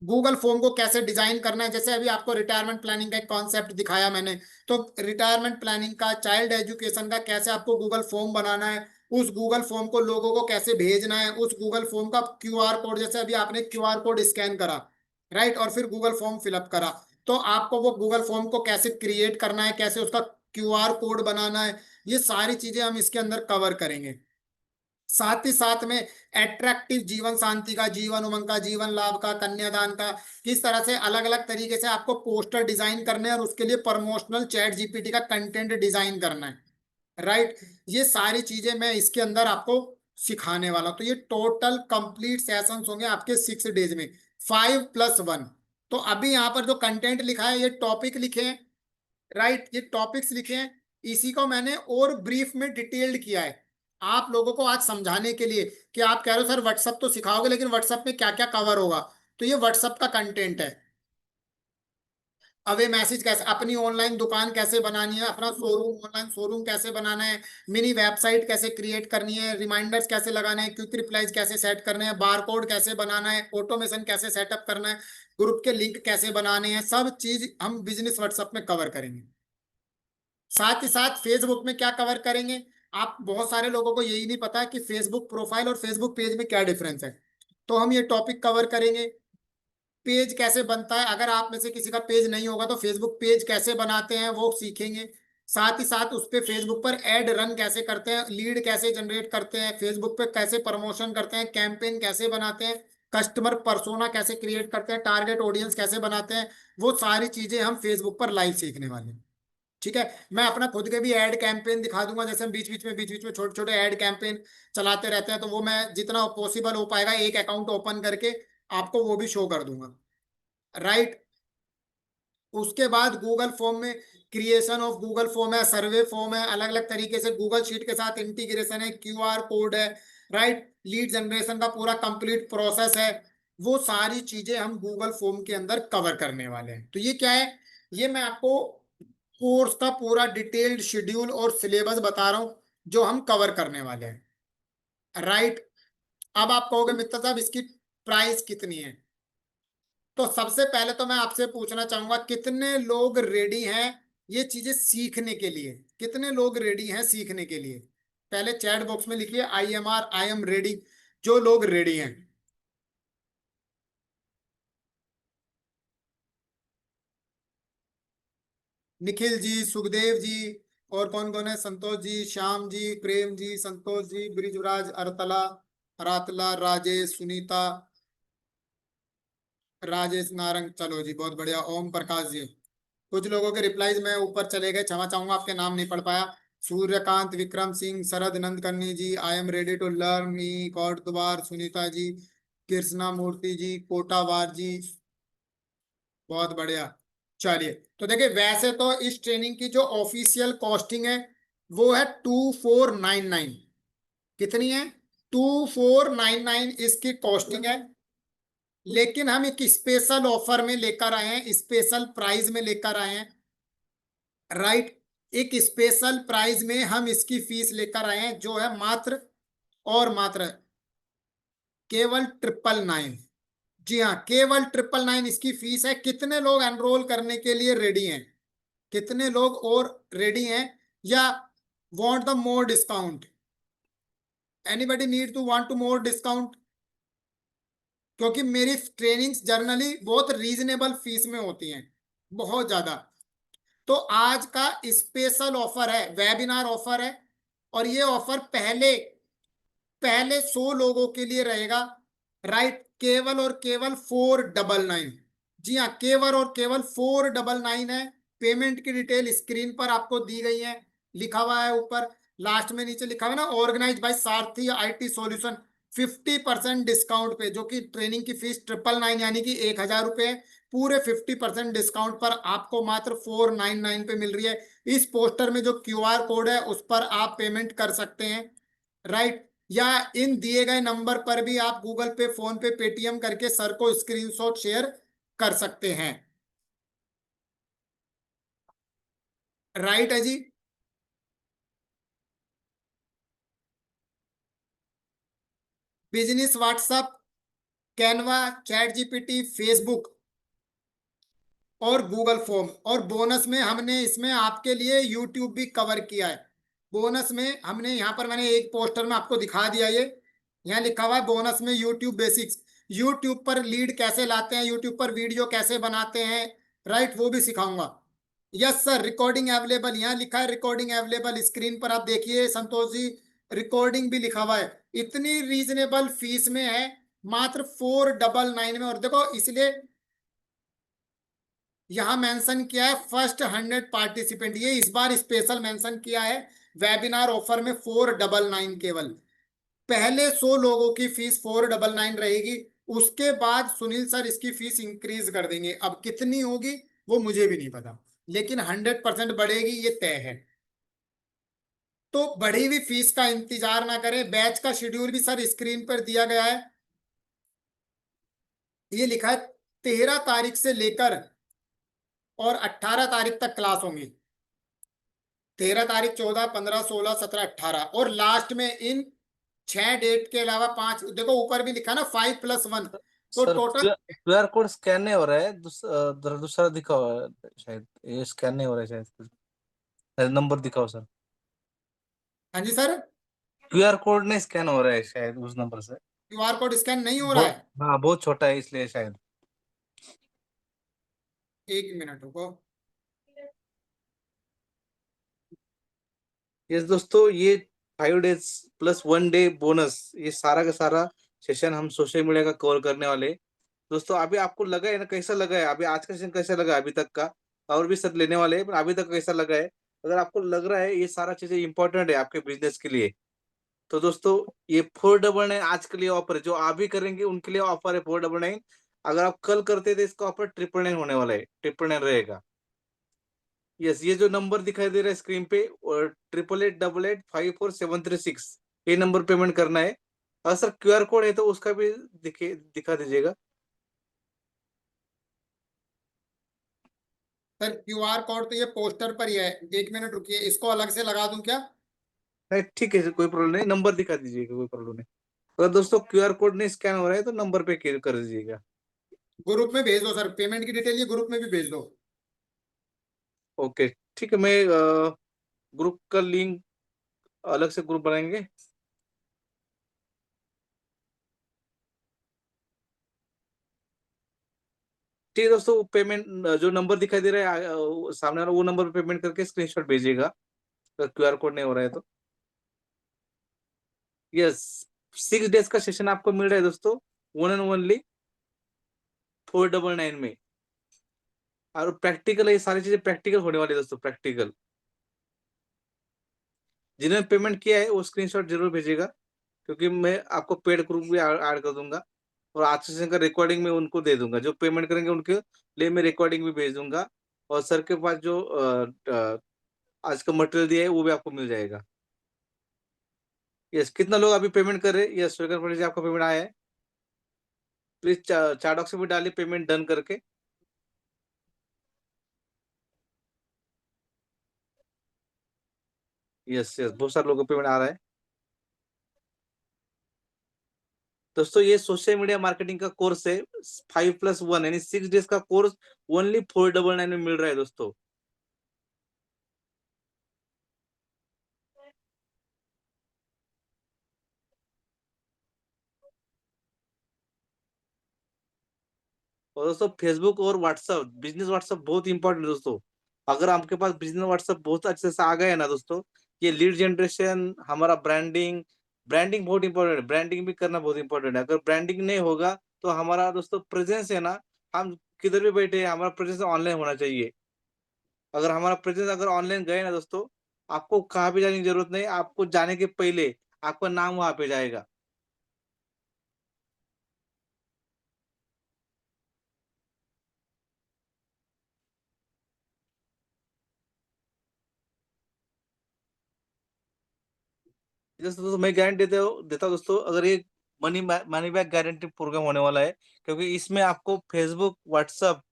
गूगल फॉर्म को कैसे डिजाइन करना है, जैसे अभी आपको रिटायरमेंट प्लानिंग का एक कॉन्सेप्ट दिखाया मैंने, तो रिटायरमेंट प्लानिंग का, चाइल्ड एजुकेशन का कैसे आपको गूगल फॉर्म बनाना है, उस गूगल फॉर्म को लोगों को कैसे भेजना है, उस गूगल फॉर्म का क्यूआर कोड, जैसे अभी आपने क्यूआर कोड स्कैन करा, राइट, और फिर गूगल फॉर्म फिलअप करा, तो आपको वो गूगल फॉर्म को कैसे क्रिएट करना है, कैसे उसका क्यूआर कोड बनाना है, ये सारी चीजें हम इसके अंदर कवर करेंगे। साथ ही साथ में एट्रैक्टिव जीवन शांति का, जीवन उमंग का, जीवन लाभ का, कन्यादान का, किस तरह से अलग अलग तरीके से आपको पोस्टर डिजाइन करने हैं और उसके लिए प्रमोशनल चैट जीपीटी का कंटेंट डिजाइन करना है, राइट। ये सारी चीजें मैं इसके अंदर आपको सिखाने वाला हूं। तो ये टोटल कंप्लीट सेशंस होंगे आपके 6 डेज में, 5+1। तो अभी यहाँ पर जो कंटेंट लिखा है ये टॉपिक लिखे हैं, राइट, ये टॉपिक्स लिखे हैं। इसी को मैंने और ब्रीफ में डिटेल्ड किया है आप लोगों को आज समझाने के लिए, कि आप कह रहे हो सर व्हाट्सअप तो सिखाओगे लेकिन व्हाट्सअप में क्या क्या कवर होगा, तो ये व्हाट्सअप का कंटेंट है। अवे मैसेज कैसे, अपनी ऑनलाइन दुकान कैसे बनानी है, अपना शोरूम, ऑनलाइन शोरूम कैसे बनाना है, मिनी वेबसाइट कैसे क्रिएट करनी है, रिमाइंडर्स कैसे लगाने हैं, क्विक रिप्लाईज कैसे सेट करने हैं, बारकोड कैसे बनाना है, ऑटोमेशन कैसे सेटअप करना है, ग्रुप के लिंक कैसे बनाने हैं, सब चीज हम बिजनेस व्हाट्सएप में कवर करेंगे। साथ ही साथ फेसबुक में क्या कवर करेंगे, आप बहुत सारे लोगों को यही नहीं पता कि फेसबुक प्रोफाइल और फेसबुक पेज में क्या डिफरेंस है, तो हम ये टॉपिक कवर करेंगे। पेज कैसे बनता है, अगर आप में से किसी का पेज नहीं होगा तो फेसबुक पेज कैसे बनाते हैं वो सीखेंगे। साथ ही साथ उस पे फेसबुक पर एड रन कैसे करते हैं, लीड कैसे जनरेट करते हैं, फेसबुक पे कैसे प्रमोशन करते हैं, कैंपेन कैसे बनाते हैं, कस्टमर पर्सोना कैसे क्रिएट करते हैं, टारगेट ऑडियंस कैसे बनाते हैं, वो सारी चीजें हम फेसबुक पर लाइव सीखने वाले हैं। ठीक है, मैं अपना खुद के भी एड कैंपेन दिखा दूंगा, जैसे हम बीच बीच में छोटे छोटे एड कैंपेन चलाते रहते हैं, तो वो मैं जितना पॉसिबल हो पाएगा एक अकाउंट ओपन करके आपको वो भी शो कर दूंगा, राइट। उसके बाद गूगल फॉर्म में क्रिएशन ऑफ गूगल फॉर्म है, सर्वे फॉर्म है, अलग अलग तरीके से गूगल शीट के साथ इंटीग्रेशन है, क्यूआर कोड है, राइट, लीड जनरेशन का पूरा कंप्लीट प्रोसेस है। वो सारी चीजें हम गूगल फॉर्म के अंदर कवर करने वाले हैं। तो ये क्या है, ये मैं आपको कोर्स का पूरा डिटेल्ड शेड्यूल और सिलेबस बता रहा हूं जो हम कवर करने वाले हैं, राइट। अब आप कहोगे मित्र साहब इसकी प्राइस कितनी है, तो सबसे पहले तो मैं आपसे पूछना चाहूंगा कितने लोग रेडी हैं ये चीजें सीखने के लिए, कितने लोग रेडी हैं सीखने के लिए। पहले चैट बॉक्स में लिखिए IMR, आई एम रेडी, जो लोग रेडी हैं। निखिल जी, सुखदेव जी, और कौन कौन है, संतोष जी, श्याम जी, प्रेम जी, संतोष जी, ब्रिजराज, अरतला, रातला, राजेश, सुनीता, राजेश नारंग, चलो जी बहुत बढ़िया, ओम प्रकाश जी। कुछ लोगों के रिप्लाईज में ऊपर चले गए, क्षमा चाहूंगा आपके नाम नहीं पढ़ पाया। Suryakant, Vikram Singh, Sharad Nandkarni ji, I am ready to learn me, Gaur Dubar, Sunita जी, कृष्णा मूर्ति जी, कोटावार जी, बहुत बढ़िया। चलिए, तो देखिए वैसे तो इस ट्रेनिंग की जो ऑफिशियल कॉस्टिंग है वो है 2499। कितनी है, 2499 इसकी कॉस्टिंग है। लेकिन हम एक स्पेशल ऑफर में लेकर आए हैं, स्पेशल प्राइस में लेकर आए हैं, राइट। एक स्पेशल प्राइस में हम इसकी फीस लेकर आए हैं जो है मात्र और मात्र केवल 999। जी हाँ, केवल 999 इसकी फीस है। कितने लोग एनरोल करने के लिए रेडी हैं, कितने लोग और रेडी हैं, या want the more discount, anybody need to want to more discount, क्योंकि मेरी ट्रेनिंग्स जनरली बहुत रीजनेबल फीस में होती हैं, बहुत ज्यादा। तो आज का स्पेशल ऑफर है, वेबिनार ऑफर है, और ये ऑफर पहले पहले 100 लोगों के लिए रहेगा, राइट, केवल और केवल 499। जी हाँ, केवल और केवल 499 है। पेमेंट की डिटेल स्क्रीन पर आपको दी गई है, लिखा हुआ है ऊपर लास्ट में, नीचे लिखा हुआ है ना, organise by Sarathi IT solution, 50% discount पे, जो कि ट्रेनिंग की फीस 999 यानी कि 1,000 रुपए है, पूरे 50% डिस्काउंट पर आपको मात्र 499 पे मिल रही है। इस पोस्टर में जो QR कोड है उस पर आप पेमेंट कर सकते हैं, राइट। या इन दिए गए नंबर पर भी आप गूगल पे, फोन पे, पेटीएम करके सर को स्क्रीनशॉट शेयर कर सकते हैं, राइट है जी। Business WhatsApp, Canva, chat GPT, Facebook और गूगल फॉर्म, और बोनस में हमने इसमें आपके लिए यूट्यूब भी कवर किया है। बोनस में हमने यहाँ पर, मैंने एक पोस्टर में आपको दिखा दिया, ये यहाँ लिखा हुआ है बोनस में यूट्यूब बेसिक्स, यूट्यूब पर लीड कैसे लाते हैं, यूट्यूब पर वीडियो कैसे बनाते हैं, राइट, वो भी सिखाऊंगा। यस सर, रिकॉर्डिंग अवेलेबल, यहाँ लिखा है रिकॉर्डिंग अवेलेबल, स्क्रीन पर आप देखिए संतोष जी, रिकॉर्डिंग भी लिखा हुआ है। इतनी रीजनेबल फीस में है, मात्र 499 में। और देखो इसलिए यहां मेंशन किया है फर्स्ट 100 पार्टिसिपेंट, ये इस बार स्पेशल मेंशन किया है वेबिनार ऑफर में 499 केवल। पहले 100 लोगों की फीस 499 रहेगी, उसके बाद सुनील सर इसकी फीस इंक्रीज कर देंगे, अब कितनी होगी वो मुझे भी नहीं पता, लेकिन 100% बढ़ेगी, ये तय है। तो बढ़ी हुई फीस का इंतजार ना करें, बैच का शेड्यूल भी सर स्क्रीन पर दिया गया है, ये लिखा है 13 तारीख से लेकर और 18 तारीख तक क्लास होंगी, 13 तारीख, 14, 15, 16, 17, 18, और लास्ट में इन 6 डेट के अलावा 5, देखो ऊपर भी लिखा ना 5+1, तो sir total. QR code scan नहीं हो रहा है, दूसरा दिखा हुआ है शायद, ये स्कैन नहीं हो रहा है शायद, नंबर दिखाओ सर। हाँ जी सर, QR कोड नहीं स्कैन हो रहा है शायद उस नंबर से। QR कोड स्कैन नहीं हो रहा बहुत, है, हाँ बहुत छोटा है इसलिए शायद। 1 मिनट रुको। यस दोस्तों, ये 5 डेज प्लस 1 डे बोनस, ये सारा का सारा सेशन हम सोशल मीडिया का कवर करने वाले हैं। दोस्तों अभी आपको लगा है ना, कैसा लगा है अभी आज का सेशन, कैसा लगा है अभी तक का? और भी सब लेने वाले हैं, पर अभी तक कैसा लगा है? अगर आपको लग रहा है ये सारा चीजें इंपॉर्टेंट है आपके बिजनेस के लिए, तो दोस्तों ये 499 आज के लिए ऑफर है, जो आप भी करेंगे उनके लिए ऑफर है 499। अगर आप कल करते तो इसका ऑफर 999 होने वाला है, 999 रहेगा। यस, ये जो नंबर दिखाई दे रहा है स्क्रीन पे, और 8888544736, ये नंबर पेमेंट करना है। और सर QR कोड है तो उसका भी दिखा दीजिएगा। सर QR कोड तो ये पोस्टर पर ही है, 1 मिनट रुकिए, इसको अलग से लगा दूं क्या? नहीं ठीक है, कोई प्रॉब्लम नहीं, नंबर दिखा दीजिएगा, कोई प्रॉब्लम नहीं। अगर दोस्तों QR कोड नहीं स्कैन हो रहा है तो नंबर पे कर दीजिएगा। ग्रुप में भेज दो सर, पेमेंट की डिटेल ये ग्रुप में भी भेज दो। ओके, ठीक है, मैं ग्रुप का लिंक, अलग से ग्रुप बनाएंगे। ठीक है दोस्तों, पेमेंट जो नंबर दिखाई दे रहा है सामने वाला, वो नंबर पे पेमेंट करके स्क्रीनशॉट भेजिएगा, अगर QR कोड नहीं हो रहा है तो। यस, 6 डेज का सेशन आपको मिल रहा है दोस्तों, वन एंड ओनली 499 में। और प्रैक्टिकल है, ये सारी चीजें प्रैक्टिकल होने वाली है दोस्तों, प्रैक्टिकल। जिन्होंने पेमेंट किया है वो स्क्रीनशॉट जरूर भेजिएगा, क्योंकि मैं आपको पेड ग्रुप भी ऐड कर दूंगा, और आज सेशन का रिकॉर्डिंग में उनको दे दूंगा, जो पेमेंट करेंगे उनके लिए मैं रिकॉर्डिंग भी भेज दूंगा। और सर के पास जो आज का मटेरियल दिया है वो भी आपको मिल जाएगा। यस, कितना लोग अभी पेमेंट कर रहे हैं? यस, स्वीकार पंडित जी, आपका पेमेंट आया है, प्लीज चार डॉक्स में डालिए पेमेंट डन करके। यस यस, बहुत सारे लोगों को पेमेंट आ रहा है। दोस्तों ये सोशल मीडिया मार्केटिंग का कोर्स है, 5+1 यानी 6 डेज का कोर्स, ओनली 499 में मिल रहा है दोस्तों। और दोस्तों फेसबुक और व्हाट्सएप, बिजनेस व्हाट्सएप बहुत इंपॉर्टेंट है दोस्तों। अगर आपके पास बिजनेस व्हाट्सएप बहुत अच्छे से आ गए ना दोस्तों, ये लीड जनरेशन, हमारा ब्रांडिंग, ब्रांडिंग बहुत इंपॉर्टेंट है, ब्रांडिंग भी करना बहुत इंपॉर्टेंट है। अगर ब्रांडिंग नहीं होगा तो हमारा दोस्तों प्रेजेंस है ना, हम किधर भी बैठे हैं, हमारा प्रेजेंस ऑनलाइन होना चाहिए। अगर हमारा प्रेजेंस अगर ऑनलाइन गए ना दोस्तों, आपको कहाँ भी जाने की जरूरत नहीं, आपको जाने के पहले आपका नाम वहाँ पे जाएगा। दोस्तों मैं गारंटी देता हूँ दोस्तों, अगर ये मनी बैक गारंटी प्रोग्राम होने वाला है, क्योंकि इसमें आपको फेसबुक, व्हाट्सअप,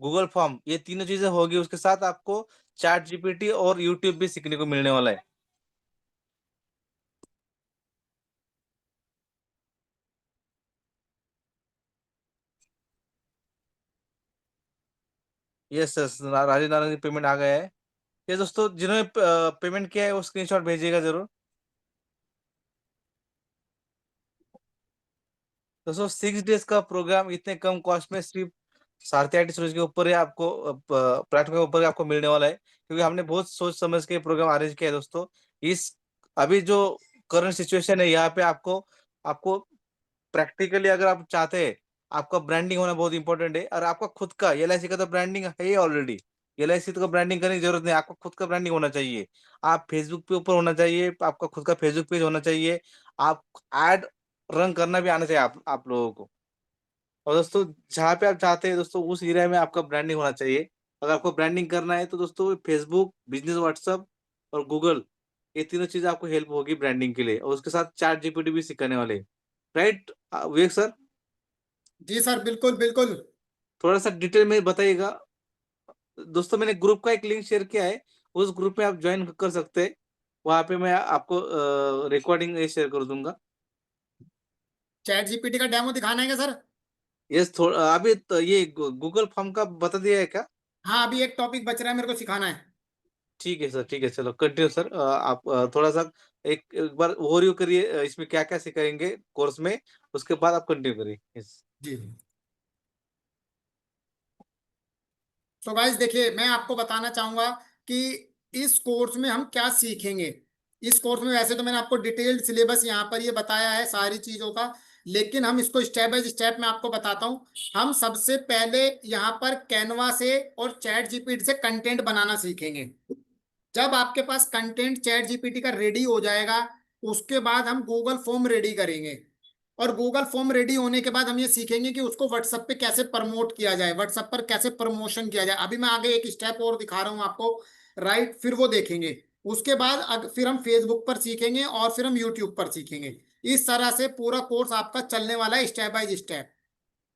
गूगल फॉर्म ये तीनों चीजें होगी, उसके साथ आपको चैट जीपीटी और यूट्यूब भी सीखने को मिलने वाला है। यस यस, राजीव नारायण की पेमेंट आ गया है। ये दोस्तों जिन्होंने पेमेंट किया है वो स्क्रीनशॉट भेजिएगा जरूर। दोस्तों 6 डेज का प्रोग्राम इतने कम कॉस्ट में सिर्फ 38 रोज के ऊपर ही आपको प्लेटफॉर्म के ऊपर ही आपको मिलने वाला है, क्योंकि हमने बहुत सोच समझ के प्रोग्राम अरेंज किया है दोस्तों। इस अभी जो करंट सिचुएशन है यहाँ पे आपको आपको प्रैक्टिकली अगर आप चाहते हैं, आपका ब्रांडिंग होना बहुत इंपॉर्टेंट है, और आपका खुद का एलआईसी का तो ब्रांडिंग है ही ऑलरेडी। एलआईसी तो का ब्रांडिंग करने की जरूरत नहीं, आपका खुद का ब्रांडिंग होना चाहिए। आप फेसबुक पे ऊपर होना चाहिए, आपका खुद का फेसबुक पेज होना चाहिए। आप एड रन करना भी आना चाहिए आप लोगों को। और दोस्तों जहाँ पे आप चाहते हैं दोस्तों, उस एरिया में आपका ब्रांडिंग होना चाहिए। अगर आपको ब्रांडिंग करना है तो दोस्तों फेसबुक, बिजनेस व्हाट्सएप और गूगल, ये तीनों चीजें आपको हेल्प होगी ब्रांडिंग के लिए, और उसके साथ चैट जीपीटी भी सिखाने वाले। राइट विवेक सर? जी सर, बिल्कुल बिल्कुल। थोड़ा सा डिटेल में बताइएगा। दोस्तों मैंने ग्रुप का एक लिंक शेयर किया है, उस ग्रुप में आप ज्वाइन कर सकते हैं। वहां पे मैं आपको रिकॉर्डिंग शेयर कर दूंगा। चैट जीपीटी का डेमो दिखाना है क्या सर? यस, थोड़ा अभी तो ये गूगल फॉर्म का बता दिया है क्या? हाँ, अभी एक टॉपिक बच रहा है, मेरे को सिखाना है। ठीक है सर, ठीक है, चलो कंटिन्यू सर। आप थोड़ा सा एक बार ओवरव्यू करिए, इसमें क्या क्या सिखाएंगे कोर्स में, उसके बाद आप कंटिन्यू करिए। यस। जी। तो गाइस देखिए, मैं आपको बताना चाहूंगा कि इस कोर्स में हम क्या सीखेंगे। इस कोर्स में वैसे तो मैंने आपको डिटेल्ड सिलेबस यहाँ पर ये बताया है सारी चीजों का, लेकिन हम इसको स्टेप बाय स्टेप में आपको बताता हूँ। हम सबसे पहले यहाँ पर कैनवा से और चैट जीपीटी से कंटेंट बनाना सीखेंगे। जब आपके पास कंटेंट चैट जीपीटी का रेडी हो जाएगा, उसके बाद हम गूगल फॉर्म रेडी करेंगे। और गूगल फॉर्म रेडी होने के बाद हम ये सीखेंगे कि उसको व्हाट्सएप पे कैसे प्रमोट किया जाए, व्हाट्सएप पर कैसे प्रमोशन किया जाए। अभी मैं आगे एक स्टेप और दिखा रहा हूँ आपको, राइट? फिर वो देखेंगे। उसके बाद फिर हम फेसबुक पर सीखेंगे और फिर हम यूट्यूब पर सीखेंगे। इस तरह से पूरा कोर्स आपका चलने वाला है, स्टेप बाय स्टेप।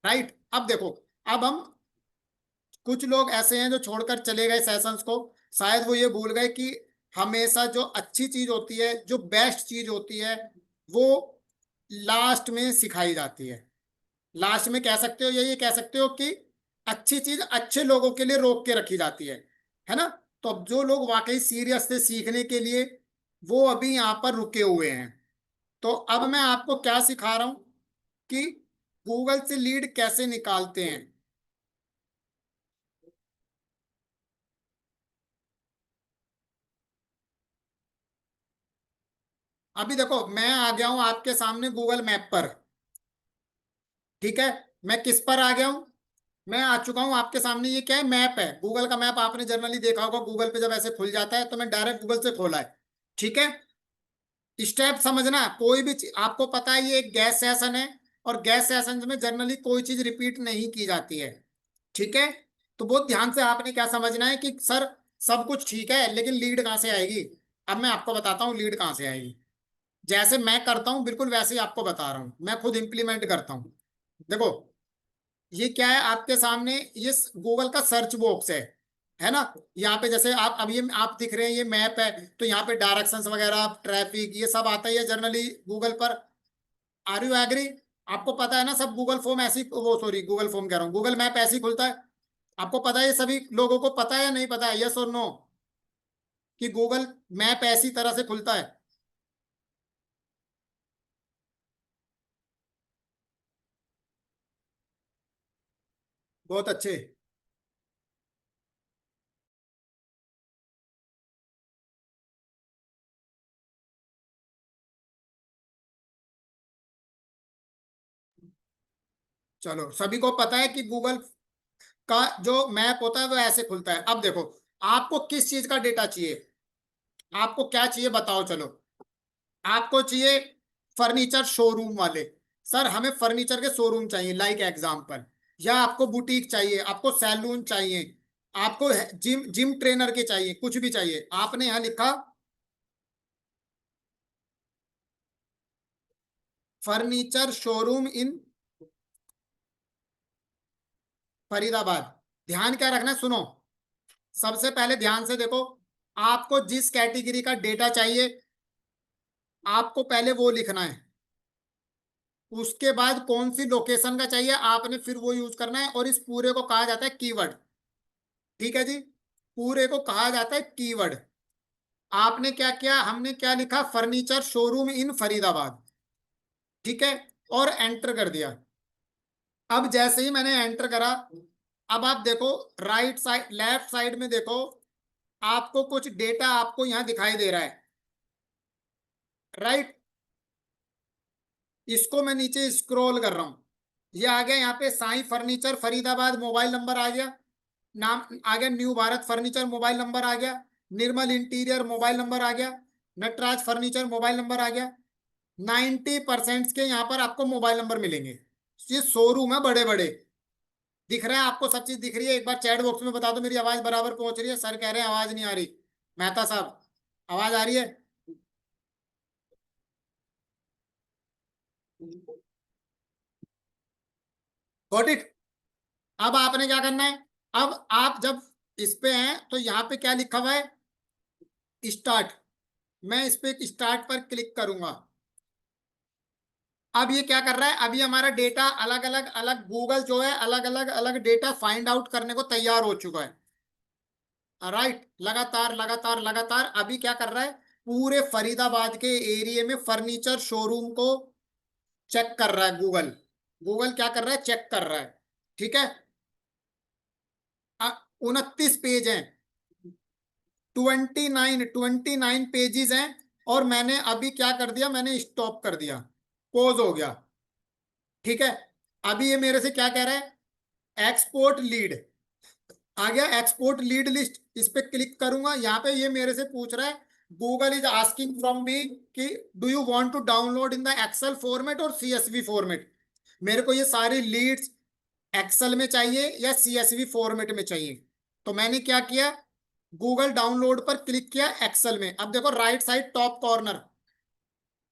राइट? अब देखो, अब हम, कुछ लोग ऐसे हैं जो छोड़कर चले गए सेशंस को। शायद वो ये भूल गए कि हमेशा जो अच्छी चीज होती है, जो बेस्ट चीज होती है, वो लास्ट में सिखाई जाती है। लास्ट में कह सकते हो, या ये कह सकते हो कि अच्छी चीज अच्छे लोगों के लिए रोक के रखी जाती है ना? तो अब जो लोग वाकई सीरियस थे सीखने के लिए, वो अभी यहाँ पर रुके हुए हैं। तो अब मैं आपको क्या सिखा रहा हूं कि गूगल से लीड कैसे निकालते हैं। अभी देखो, मैं आ गया हूं आपके सामने गूगल मैप पर। ठीक है? मैं किस पर आ गया हूं? मैं आ चुका हूं आपके सामने। ये क्या है? मैप है, गूगल का मैप। आपने जनरली देखा होगा गूगल पे जब ऐसे खुल जाता है, तो मैं डायरेक्ट गूगल से खोला है। ठीक है? स्टेप समझना, कोई भी आपको पता है ये एक गैस सेशन है, और गैस सेशन में जनरली कोई चीज रिपीट नहीं की जाती है। ठीक है? तो बहुत ध्यान से आपने क्या समझना है कि सर सब कुछ ठीक है, लेकिन लीड कहाँ से आएगी। अब मैं आपको बताता हूँ लीड कहाँ से आएगी। जैसे मैं करता हूँ बिल्कुल वैसे ही आपको बता रहा हूँ, मैं खुद इंप्लीमेंट करता हूँ। देखो, ये क्या है आपके सामने? ये गूगल का सर्च बॉक्स है ना? यहाँ पे जैसे आप, अब ये आप दिख रहे हैं, ये मैप है। तो यहाँ पे डायरेक्शंस वगैरह, ट्रैफिक, ये सब आता ही है जनरली गूगल पर। Are you agree? आपको पता है ना, सब गूगल फॉर्म ऐसी, वो सॉरी, गूगल फॉर्म कह रहा हूँ, गूगल मैप ऐसे ही खुलता है। आपको पता है? ये सभी लोगों को पता है या नहीं पता है? यस और नो, कि गूगल मैप ऐसी तरह से खुलता है। बहुत अच्छे। चलो, सभी को पता है कि गूगल का जो मैप होता है वो ऐसे खुलता है। अब देखो, आपको किस चीज का डेटा चाहिए? आपको क्या चाहिए बताओ चलो। आपको चाहिए फर्नीचर शोरूम वाले। सर हमें फर्नीचर के शोरूम चाहिए, लाइक एग्जांपल। या आपको बुटीक चाहिए, आपको सैलून चाहिए, आपको जिम जिम ट्रेनर के चाहिए, कुछ भी चाहिए। आपने यहां लिखा फर्नीचर शोरूम इन फरीदाबाद। ध्यान क्या रखना है, सुनो। सबसे पहले ध्यान से देखो, आपको जिस कैटेगरी का डेटा चाहिए आपको पहले वो लिखना है। उसके बाद कौन सी लोकेशन का चाहिए आपने फिर वो यूज करना है। और इस पूरे को कहा जाता है कीवर्ड। ठीक है जी, पूरे को कहा जाता है कीवर्ड। आपने क्या किया, हमने क्या लिखा, फर्नीचर शोरूम इन फरीदाबाद। ठीक है, और एंटर कर दिया। अब जैसे ही मैंने एंटर करा, अब आप देखो राइट साइड लेफ्ट साइड में देखो, आपको कुछ डेटा आपको यहां दिखाई दे रहा है। राइट, इसको मैं नीचे स्क्रॉल कर रहा हूं, ये आ गया यहाँ पे Sai furniture Faridabad, mobile number आ गया, नाम आ गया new Bharat furniture, mobile number आ गया, निर्मल इंटीरियर मोबाइल नंबर आ गया, नटराज फर्नीचर मोबाइल नंबर आ गया। 90% के यहाँ पर आपको मोबाइल नंबर मिलेंगे। ये शोरूम है बड़े बड़े। दिख रहा है आपको, सब चीज दिख रही है? एक बार चैट बॉक्स में बता दो मेरी आवाज बराबर पहुंच रही है। सर कह रहे हैं आवाज नहीं आ रही। मेहता साहब, आवाज आ रही है? Got it. अब आपने क्या करना है, अब आप जब इस पे हैं तो यहाँ पे क्या लिखा हुआ है, स्टार्ट। मैं इस पे स्टार्ट पर क्लिक करूंगा। अब ये क्या कर रहा है, अभी हमारा डेटा अलग अलग अलग, गूगल जो है अलग अलग अलग डेटा फाइंड आउट करने को तैयार हो चुका है। राइट, लगातार लगातार लगातार अभी क्या कर रहा है, पूरे फरीदाबाद के एरिया में फर्नीचर शोरूम को चेक कर रहा है गूगल। गूगल क्या कर रहा है, चेक कर रहा है। ठीक है, 29 पेज हैं, 29 पेजेस हैं। और मैंने अभी क्या कर दिया, मैंने स्टॉप कर दिया, पॉज हो गया। ठीक है, अभी ये मेरे से क्या कह रहा है, एक्सपोर्ट लीड आ गया, एक्सपोर्ट लीड लिस्ट। इस पे क्लिक करूंगा, यहाँ पे ये मेरे से पूछ रहा है, Google is asking from me कि do you want to download in the Excel format और सीएसवी फॉर्मेट। मेरे को ये सारी लीड्स एक्सेल में चाहिए या सीएसवी फॉर्मेट में चाहिए। तो मैंने क्या किया, गूगल डाउनलोड पर क्लिक किया एक्सेल में। अब देखो right side top corner,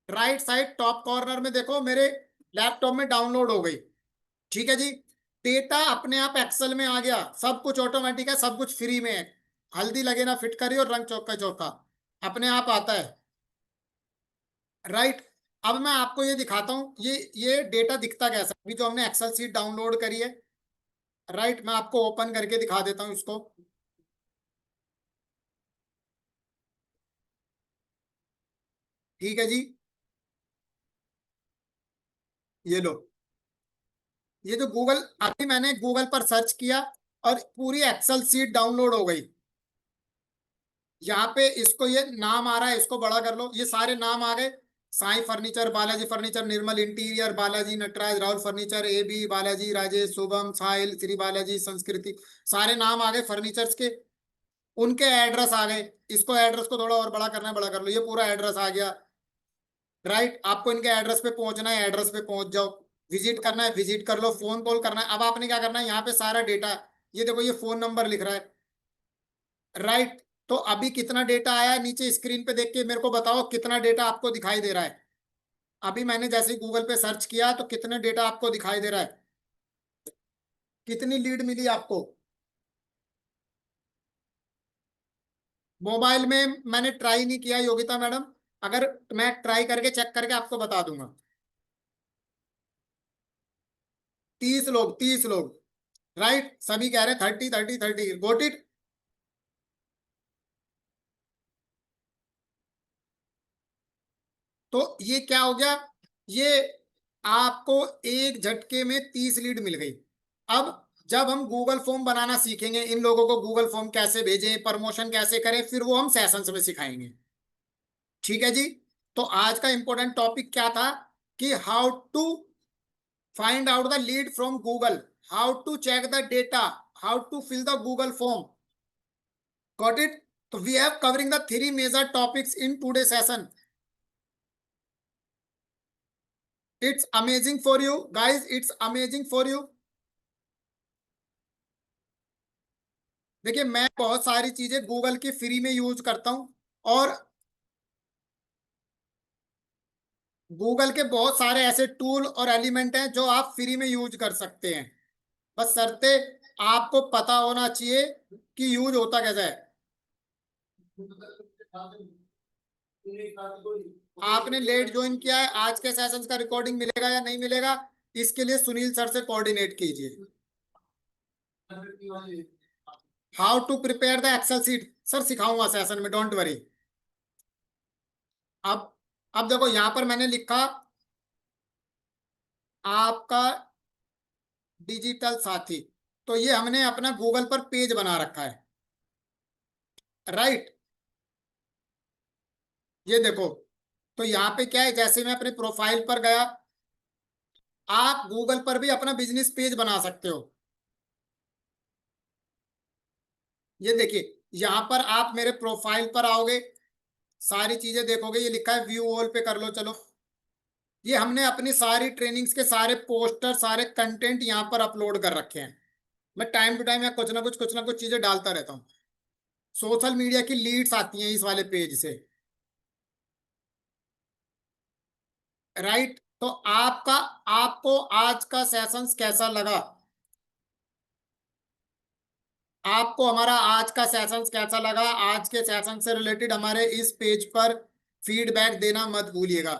right side top corner में देखो मेरे लैपटॉप में डाउनलोड हो गई। ठीक है जी, डेटा अपने आप एक्सेल में आ गया, सब कुछ ऑटोमेटिक है, सब कुछ फ्री में है। हल्दी लगे ना फिट करी और रंग चौका चौका, अपने आप आता है। राइट, अब मैं आपको ये दिखाता हूँ, ये डेटा दिखता कैसा अभी जो हमने एक्सेल सीट डाउनलोड करी है। राइट, मैं आपको ओपन करके दिखा देता हूँ इसको। ठीक है जी, ये लो, ये जो गूगल, अभी मैंने गूगल पर सर्च किया और पूरी एक्सेल सीट डाउनलोड हो गई। यहाँ पे इसको ये नाम आ रहा है, इसको बड़ा कर लो, ये सारे नाम आ गए। Sai furniture, Balaji furniture, Nirmal interior, Balaji Nataraj, Rahul furniture, A B Balaji, Rajesh, Shubham, Sahil, Shri Balaji, Sanskriti, सारे नाम आ गए फर्नीचर्स के। उनके एड्रेस आ गए। इसको एड्रेस को थोड़ा और बड़ा करना है, बड़ा कर लो, ये पूरा एड्रेस आ गया। राइट, आपको इनके एड्रेस पे पहुंचना है, एड्रेस पे पहुंच जाओ। विजिट करना है, विजिट कर लो, फोन कॉल करना है। अब आपने क्या करना है, यहाँ पे सारा डेटा, ये देखो ये फोन नंबर लिख रहा है। राइट, तो अभी कितना डेटा आया है नीचे स्क्रीन पे देख के मेरे को बताओ, कितना डेटा आपको दिखाई दे रहा है। अभी मैंने जैसे गूगल पे सर्च किया तो कितने डेटा आपको दिखाई दे रहा है, कितनी लीड मिली आपको। मोबाइल में मैंने ट्राई नहीं किया योगिता मैडम, अगर मैं ट्राई करके चेक करके आपको बता दूंगा। 30 लोग, 30 लोग। राइट, सभी कह रहे हैं 30 30 30, गोट इट। तो ये क्या हो गया, ये आपको एक झटके में 30 लीड मिल गई। अब जब हम गूगल फॉर्म बनाना सीखेंगे, इन लोगों को गूगल फॉर्म कैसे भेजें, प्रमोशन कैसे करें, फिर वो हम सेशंस में सिखाएंगे। ठीक है जी, तो आज का इंपॉर्टेंट टॉपिक क्या था कि how to find out the lead from Google, how to check the data, how to fill the Google form. Got it? So we have covering the three major topics in today's session. It's amazing for you guys. It's amazing for you. देखिए मैं बहुत सारी चीजें Google की free में use करता हूं और गूगल के बहुत सारे ऐसे टूल और एलिमेंट हैं जो आप फ्री में यूज कर सकते हैं। बस शर्ते आपको पता होना चाहिए कि यूज होता कैसा है। आपने लेट ज्वाइन किया है, आज के सेशंस का रिकॉर्डिंग मिलेगा या नहीं मिलेगा, इसके लिए सुनील सर से कोऑर्डिनेट कीजिए। How to prepare the Excel sheet sir सिखाऊंगा सेशन में, डोंट वरी। अब अब देखो यहां पर मैंने लिखा आपका डिजिटल साथी, तो ये हमने अपना गूगल पर पेज बना रखा है, राइट। ये देखो, तो यहाँ पे क्या है, जैसे मैं अपने प्रोफाइल पर गया, आप गूगल पर भी अपना बिजनेस पेज बना सकते हो। ये देखिए यहाँ पर आप मेरे प्रोफाइल पर आओगे, सारी चीजें देखोगे, ये लिखा है व्यू ऑल पे कर लो। चलो, ये हमने अपनी सारी ट्रेनिंग्स के सारे पोस्टर, सारे कंटेंट यहाँ पर अपलोड कर रखे हैं। मैं टाइम टू टाइम यहाँ कुछ ना कुछ चीजें डालता रहता हूँ। सोशल मीडिया की लीड्स आती हैं इस वाले पेज से, राइट। तो आपका आपको आज का सेशंस कैसा लगा, आपको हमारा आज का सेशंस कैसा लगा, आज के सेशन से रिलेटेड हमारे इस पेज पर फीडबैक देना मत भूलिएगा।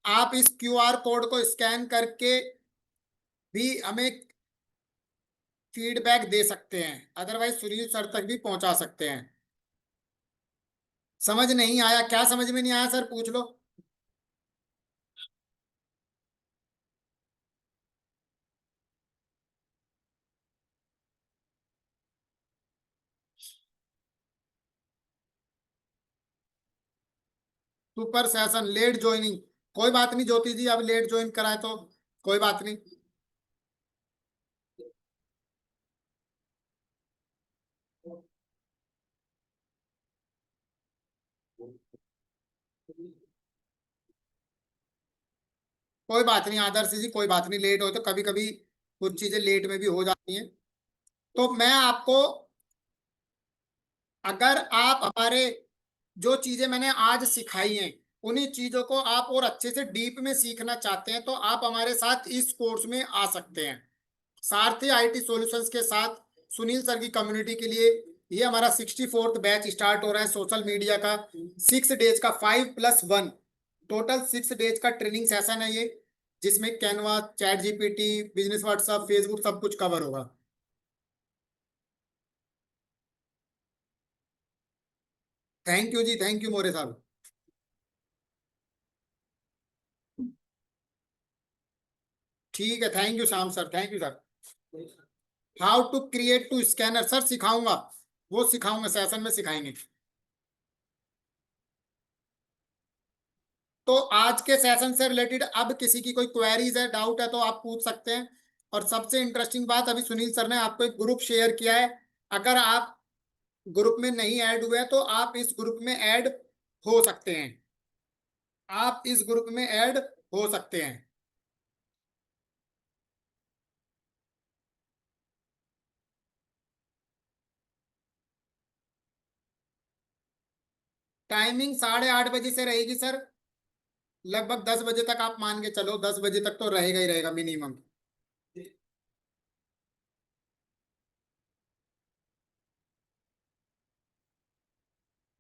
आप इस क्यूआर कोड को स्कैन करके भी हमें फीडबैक दे सकते हैं, अदरवाइज सुनील सर तक भी पहुंचा सकते हैं। समझ नहीं आया, क्या समझ में नहीं आया सर, पूछ लो। सुपर सेशन लेट ज्वाइनिंग, कोई बात नहीं ज्योति जी, अब लेट ज्वाइन कराए तो कोई बात नहीं। कोई बात नहीं आदर्श जी, कोई बात नहीं, लेट हो तो कभी कभी कुछ चीजें लेट में भी हो जाती हैं। तो मैं आपको, अगर आप हमारे जो चीजें मैंने आज सिखाई हैं उन्हीं चीजों को आप और अच्छे से डीप में सीखना चाहते हैं, तो आप हमारे साथ इस कोर्स में आ सकते हैं। सारथी आईटी सॉल्यूशंस के साथ सुनील सर की कम्युनिटी के लिए ये हमारा 64th बैच स्टार्ट हो रहा है सोशल मीडिया का। 6 डेज का 5+1 टोटल 6 डेज का ट्रेनिंग सेशन है ये, जिसमें Canva, chat GPT, business WhatsApp, Facebook सब कुछ कवर होगा। थैंक यू जी, थैंक यू मोरे साहब। ठीक है, thank you Shyam sir, thank you sir. How to create to scanner sir सिखाऊंगा, वो सिखाऊंगा, सेशन में सिखाएंगे। तो आज के सेशन से रिलेटेड अब किसी की कोई क्वेरीज है, डाउट है तो आप पूछ सकते हैं। और सबसे इंटरेस्टिंग बात, अभी सुनील सर ने आपको एक ग्रुप शेयर किया है, अगर आप ग्रुप में नहीं ऐड हुए हैं तो आप इस ग्रुप में ऐड हो सकते हैं, आप इस ग्रुप में ऐड हो सकते हैं। टाइमिंग 8:30 बजे से रहेगी सर, लगभग 10 बजे तक आप मान के चलो, 10 बजे तक तो रहेगा ही रहेगा मिनिमम।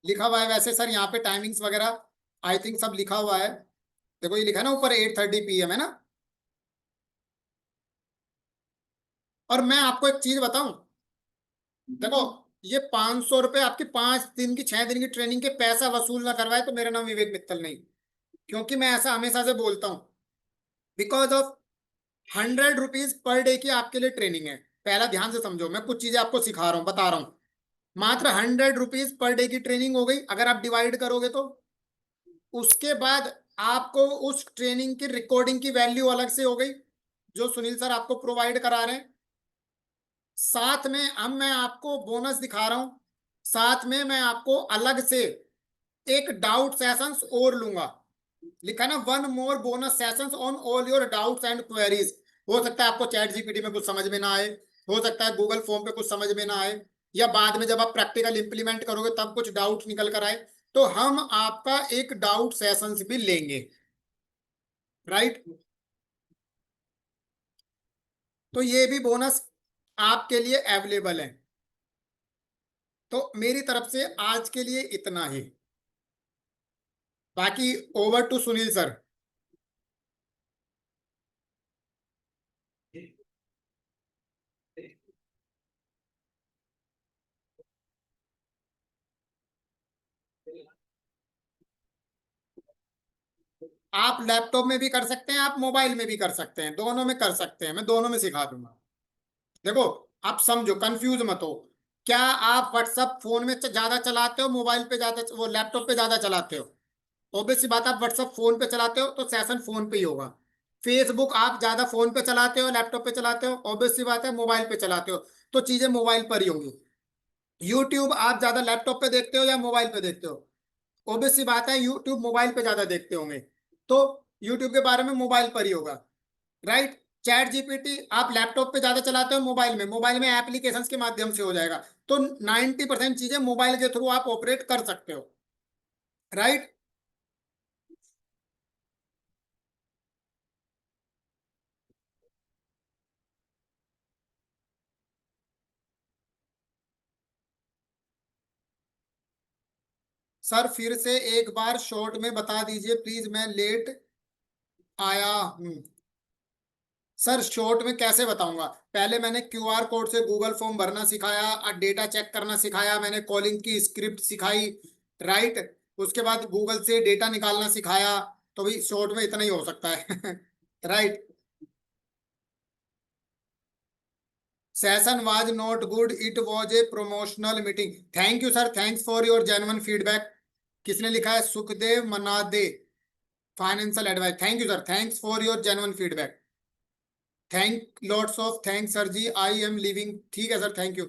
लिखा हुआ है वैसे सर यहाँ पे टाइमिंग्स वगैरह, आई थिंक सब लिखा हुआ है। देखो ये लिखा है ना ऊपर, 8:30 PM है ना। और मैं आपको एक चीज बताऊं, देखो ये 500 रुपये आपकी 5 दिन की 6 दिन की ट्रेनिंग के पैसा वसूल ना करवाए तो मेरा नाम विवेक मित्तल नहीं, क्योंकि मैं ऐसा हमेशा से बोलता हूँ। Because of 100 rupees per day की आपके लिए ट्रेनिंग है। पहला ध्यान से समझो, मैं कुछ चीजें आपको सिखा रहा हूँ, बता रहा हूँ। मात्र 100 रुपीज पर डे की ट्रेनिंग हो गई, अगर आप डिवाइड करोगे तो उसके बाद आपको उस ट्रेनिंग की रिकॉर्डिंग की वैल्यू अलग से हो गई, जो सुनील सर आपको प्रोवाइड करा रहे हैं। साथ में अब मैं आपको बोनस दिखा रहा हूं, साथ में मैं आपको अलग से एक डाउट सेशंस और लूंगा। लिखा ना, 1 more bonus sessions on all your doubts and queries. हो सकता है आपको चैट जीपीटी में कुछ समझ में ना आए, हो सकता है गूगल फॉर्म पे कुछ समझ में ना आए, या बाद में जब आप प्रैक्टिकल इंप्लीमेंट करोगे तब कुछ डाउट निकल कर आए, तो हम आपका एक डाउट सेशंस भी लेंगे। राइट। तो ये भी बोनस आपके लिए अवेलेबल है। तो मेरी तरफ से आज के लिए इतना ही। बाकी ओवर टू सुनील सर। आप लैपटॉप में भी कर सकते हैं, आप मोबाइल में भी कर सकते हैं, दोनों में कर सकते हैं, मैं दोनों में सिखा दूंगा। देखो, आप समझो, कंफ्यूज मत हो। क्या आप व्हाट्सअप फोन में ज्यादा चलाते हो, मोबाइल पे ज्यादा, वो लैपटॉप पे ज्यादा चलाते हो? ऑब्वियस सी बात, आप व्हाट्सअप फोन पे चलाते हो तो सेशन फोन पे ही होगा। फेसबुक आप ज्यादा फोन पे चलाते हो, लैपटॉप पे चलाते हो, ऑब्वियस सी बात है मोबाइल पे चलाते हो, तो चीजें मोबाइल पर ही होंगी। यूट्यूब आप ज्यादा लैपटॉप पे देखते हो या मोबाइल पे देखते हो? ऑब्वियस सी बात है यूट्यूब मोबाइल पे ज्यादा देखते होंगे, तो यूट्यूब के बारे में मोबाइल पर ही होगा। राइट। चैट जीपीटी आप लैपटॉप पे ज्यादा चलाते हो, मोबाइल में एप्लीकेशंस के माध्यम से हो जाएगा। तो 90% चीजें मोबाइल के थ्रू आप ऑपरेट कर सकते हो। राइट। सर फिर से एक बार शॉर्ट में बता दीजिए प्लीज, मैं लेट आया हूँ। सर शॉर्ट में कैसे बताऊंगा? पहले मैंने क्यूआर कोड से गूगल फॉर्म भरना सिखाया और डेटा चेक करना सिखाया, मैंने कॉलिंग की स्क्रिप्ट सिखाई। राइट। उसके बाद गूगल से डेटा निकालना सिखाया। तो भी शॉर्ट में इतना ही हो सकता है। Right. Session was not good, it was a promotional meeting. Thank you sir, thanks for your genuine feedback. किसने लिखा है? Sukhdev Manade, financial advice. Thank you sir, thanks for your genuine feedback. Thank lots of thanks sir ji, I am living. ठीक है sir, thank you.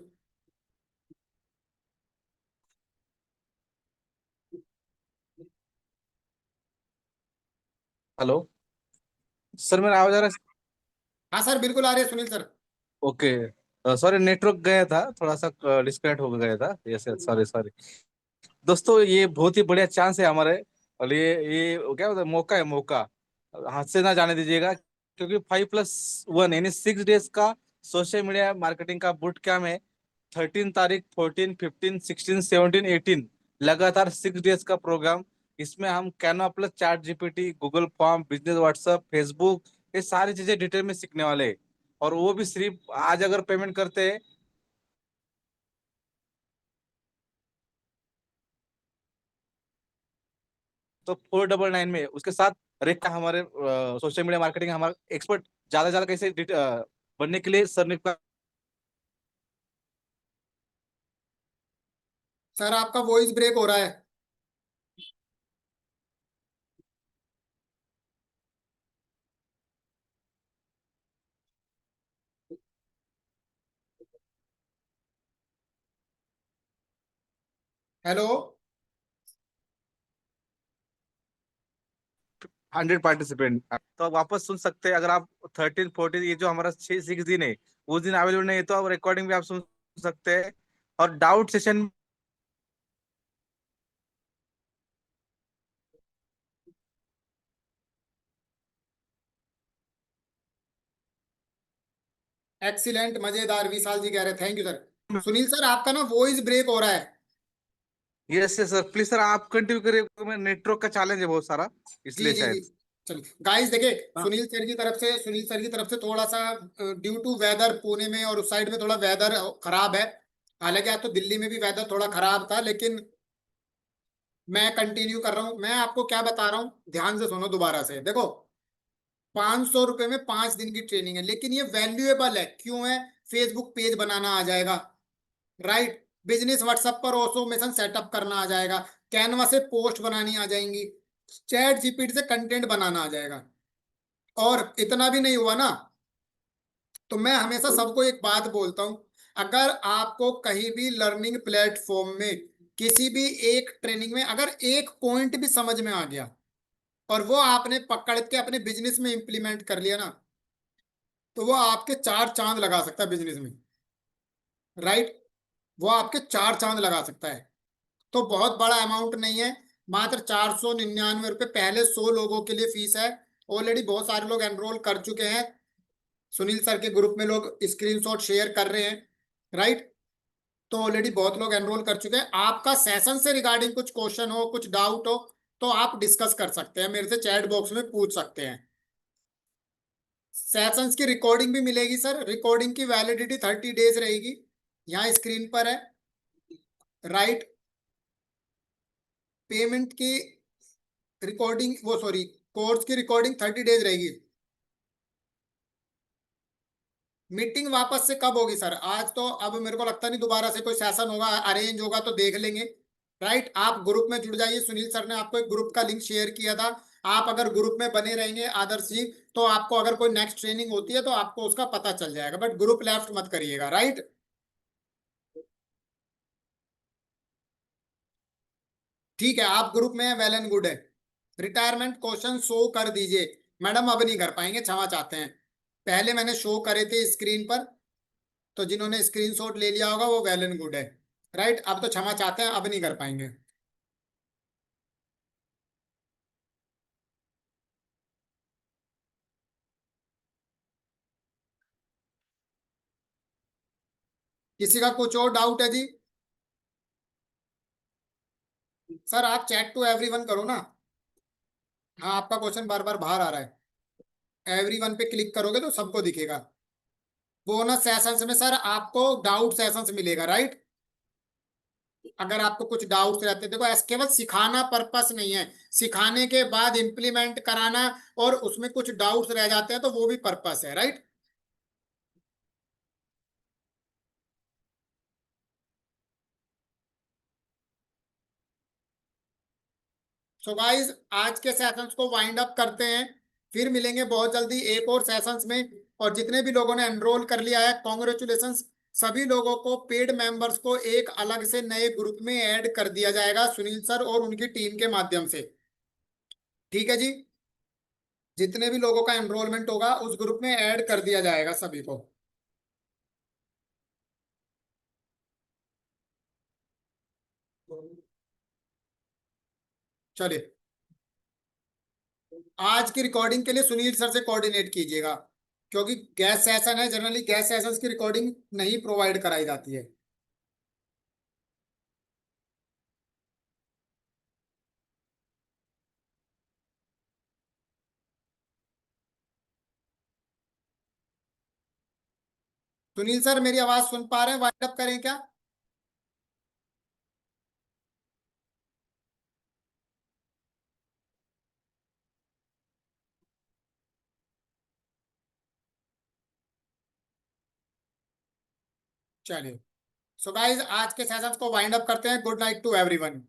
Hello sir, मेरा आवाज आ रहा है? हाँ सर, बिल्कुल आ रही है Sunil sir. Okay, sorry, network गया था, थोड़ा सा डिस्कनेक्ट हो गया था। Yes, sorry sorry. दोस्तों, ये बहुत ही बढ़िया चांस है हमारे। और ये क्या बोलते हैं, मौका है, मौका। हाथ से ना जाने दीजिएगा, क्योंकि 5+1 यानी 6 डेज का सोशल मीडिया मार्केटिंग का बूट कैम्प है। 13 तारीख, 14, 15, 16, 17, 18, लगातार 6 डेज का प्रोग्राम। इसमें हम Canva plus, chat GPT, Google form, business WhatsApp, Facebook, ये सारी चीजें डिटेल में सीखने वाले हैं। और वो भी सिर्फ आज अगर पेमेंट करते हैं तो 499 में। उसके साथ रेखा, हमारे सोशल मीडिया मार्केटिंग हमारा एक्सपर्ट, ज्यादा से ज्यादा कैसे बनने के लिए सर ने सर आपका वॉइस ब्रेक हो रहा है। हेलो। 100 पार्टिसिपेंट, तो आप वापस सुन सकते हैं। अगर आप 13, 14, ये जो हमारा 6 दिन है, उस दिन अवेलेबल नहीं है तो आप रिकॉर्डिंग भी आप सुन सकते हैं। और डाउट सेशन एक्सीलेंट, मजेदार, विशाल जी कह रहे हैं, thank you sir. Sunil sir आपका ना वॉइस ब्रेक हो रहा है। Yes yes sir, please sir आप कंटिन्यू करिए। नेटवर्क का चैलेंज है बहुत सारा, जी इसलिए जी जी। शायद। चलिए गाइस, देखिए, हाँ। सुनील सर की तरफ से थोड़ा सा ड्यू टू वेदर, पुणे में और उस साइड में थोड़ा वेदर खराब है। हालांकि आज तो दिल्ली में भी वेदर थोड़ा खराब था, लेकिन मैं कंटिन्यू कर रहा हूँ। मैं आपको क्या बता रहा हूँ, ध्यान से सुनो दोबारा से। देखो, 500 रुपए में 5 दिन की ट्रेनिंग है, लेकिन ये वैल्यूएबल है। क्यों है? फेसबुक पेज बनाना आ जाएगा। राइट। बिजनेस व्हाट्सएप पर ऑटोमेशन सेटअप करना आ जाएगा। कैनवा से पोस्ट बनानी आ जाएंगी। चैट जीपीटी से कंटेंट बनाना आ जाएगा। और इतना भी नहीं हुआ ना, तो मैं हमेशा सबको एक बात बोलता हूँ, अगर आपको कहीं भी लर्निंग प्लेटफॉर्म में किसी भी एक ट्रेनिंग में अगर एक पॉइंट भी समझ में आ गया और वो आपने पकड़ के अपने बिजनेस में इंप्लीमेंट कर लिया ना, तो वो आपके चार चांद लगा सकता है बिजनेस में। राइट। वो आपके चार चांद लगा सकता है। तो बहुत बड़ा अमाउंट नहीं है। मात्र 499 रुपये पहले 100 लोगों के लिए फीस है। ऑलरेडी बहुत सारे लोग एनरोल कर चुके हैं। सुनील सर के ग्रुप में लोग स्क्रीनशॉट शेयर कर रहे हैं। राइट। तो ऑलरेडी बहुत लोग एनरोल कर चुके हैं। आपका सेशन से रिगार्डिंग कुछ क्वेश्चन हो, कुछ डाउट हो, तो आप डिस्कस कर सकते हैं, मेरे से चैट बॉक्स में पूछ सकते हैं। सेशंस की रिकॉर्डिंग भी मिलेगी सर। रिकॉर्डिंग की वैलिडिटी 30 डेज रहेगी। यहाँ स्क्रीन पर है। राइट। पेमेंट की रिकॉर्डिंग, वो सॉरी, कोर्स की रिकॉर्डिंग 30 डेज रहेगी। मीटिंग वापस से कब होगी सर? आज तो अब मेरे को लगता नहीं दोबारा से कोई सेशन होगा, अरेंज होगा तो देख लेंगे। राइट। आप ग्रुप में जुड़ जाइए। सुनील सर ने आपको एक ग्रुप का लिंक शेयर किया था। आप अगर ग्रुप में बने रहेंगे आदर्श जी, तो आपको अगर कोई नेक्स्ट ट्रेनिंग होती है तो आपको उसका पता चल जाएगा, बट ग्रुप लेफ्ट मत करिएगा। राइट। ठीक है, आप ग्रुप में वेल एंड गुड है। रिटायरमेंट क्वेश्चन शो कर दीजिए। मैडम अब नहीं कर पाएंगे, क्षमा चाहते हैं। पहले मैंने शो करे थे स्क्रीन पर, तो जिन्होंने स्क्रीनशॉट ले लिया होगा वो वेल एंड गुड है। राइट। अब तो क्षमा चाहते हैं, अब नहीं कर पाएंगे। किसी का कुछ और डाउट है जी? सर आप चैट टू एवरीवन करो ना। हाँ, आपका क्वेश्चन बार बार बाहर आ रहा है। एवरीवन पे क्लिक करोगे तो सबको दिखेगा। बोनस सेशंस में सर आपको डाउट सेशंस मिलेगा। राइट। अगर आपको कुछ डाउट्स रहते हैं, देखो ऐसे केवल सिखाना पर्पस नहीं है, सिखाने के बाद इंप्लीमेंट कराना और उसमें कुछ डाउट्स रह जाते हैं तो वो भी पर्पस है। राइट। सो गाइस, आज के सेशंस को वाइंड अप करते हैं। फिर मिलेंगे बहुत जल्दी एक और सेशंस में। और जितने भी लोगों ने एनरोल कर लिया है, कॉन्ग्रेचुलेशंस। सभी लोगों को, पेड मेंबर्स को एक अलग से नए ग्रुप में ऐड कर दिया जाएगा सुनील सर और उनकी टीम के माध्यम से। ठीक है जी। जितने भी लोगों का एनरोलमेंट होगा उस ग्रुप में ऐड कर दिया जाएगा सभी को। चलिए, आज की रिकॉर्डिंग के लिए सुनील सर से कोऑर्डिनेट कीजिएगा, क्योंकि गैस सेशन है, जनरली गैस सेशंस की रिकॉर्डिंग नहीं प्रोवाइड कराई जाती है। सुनील सर मेरी आवाज सुन पा रहे हैं? वाइंड अप करें क्या? चलिए। सो गाइज, आज के सेशंस को वाइंड अप करते हैं। Good night to everyone.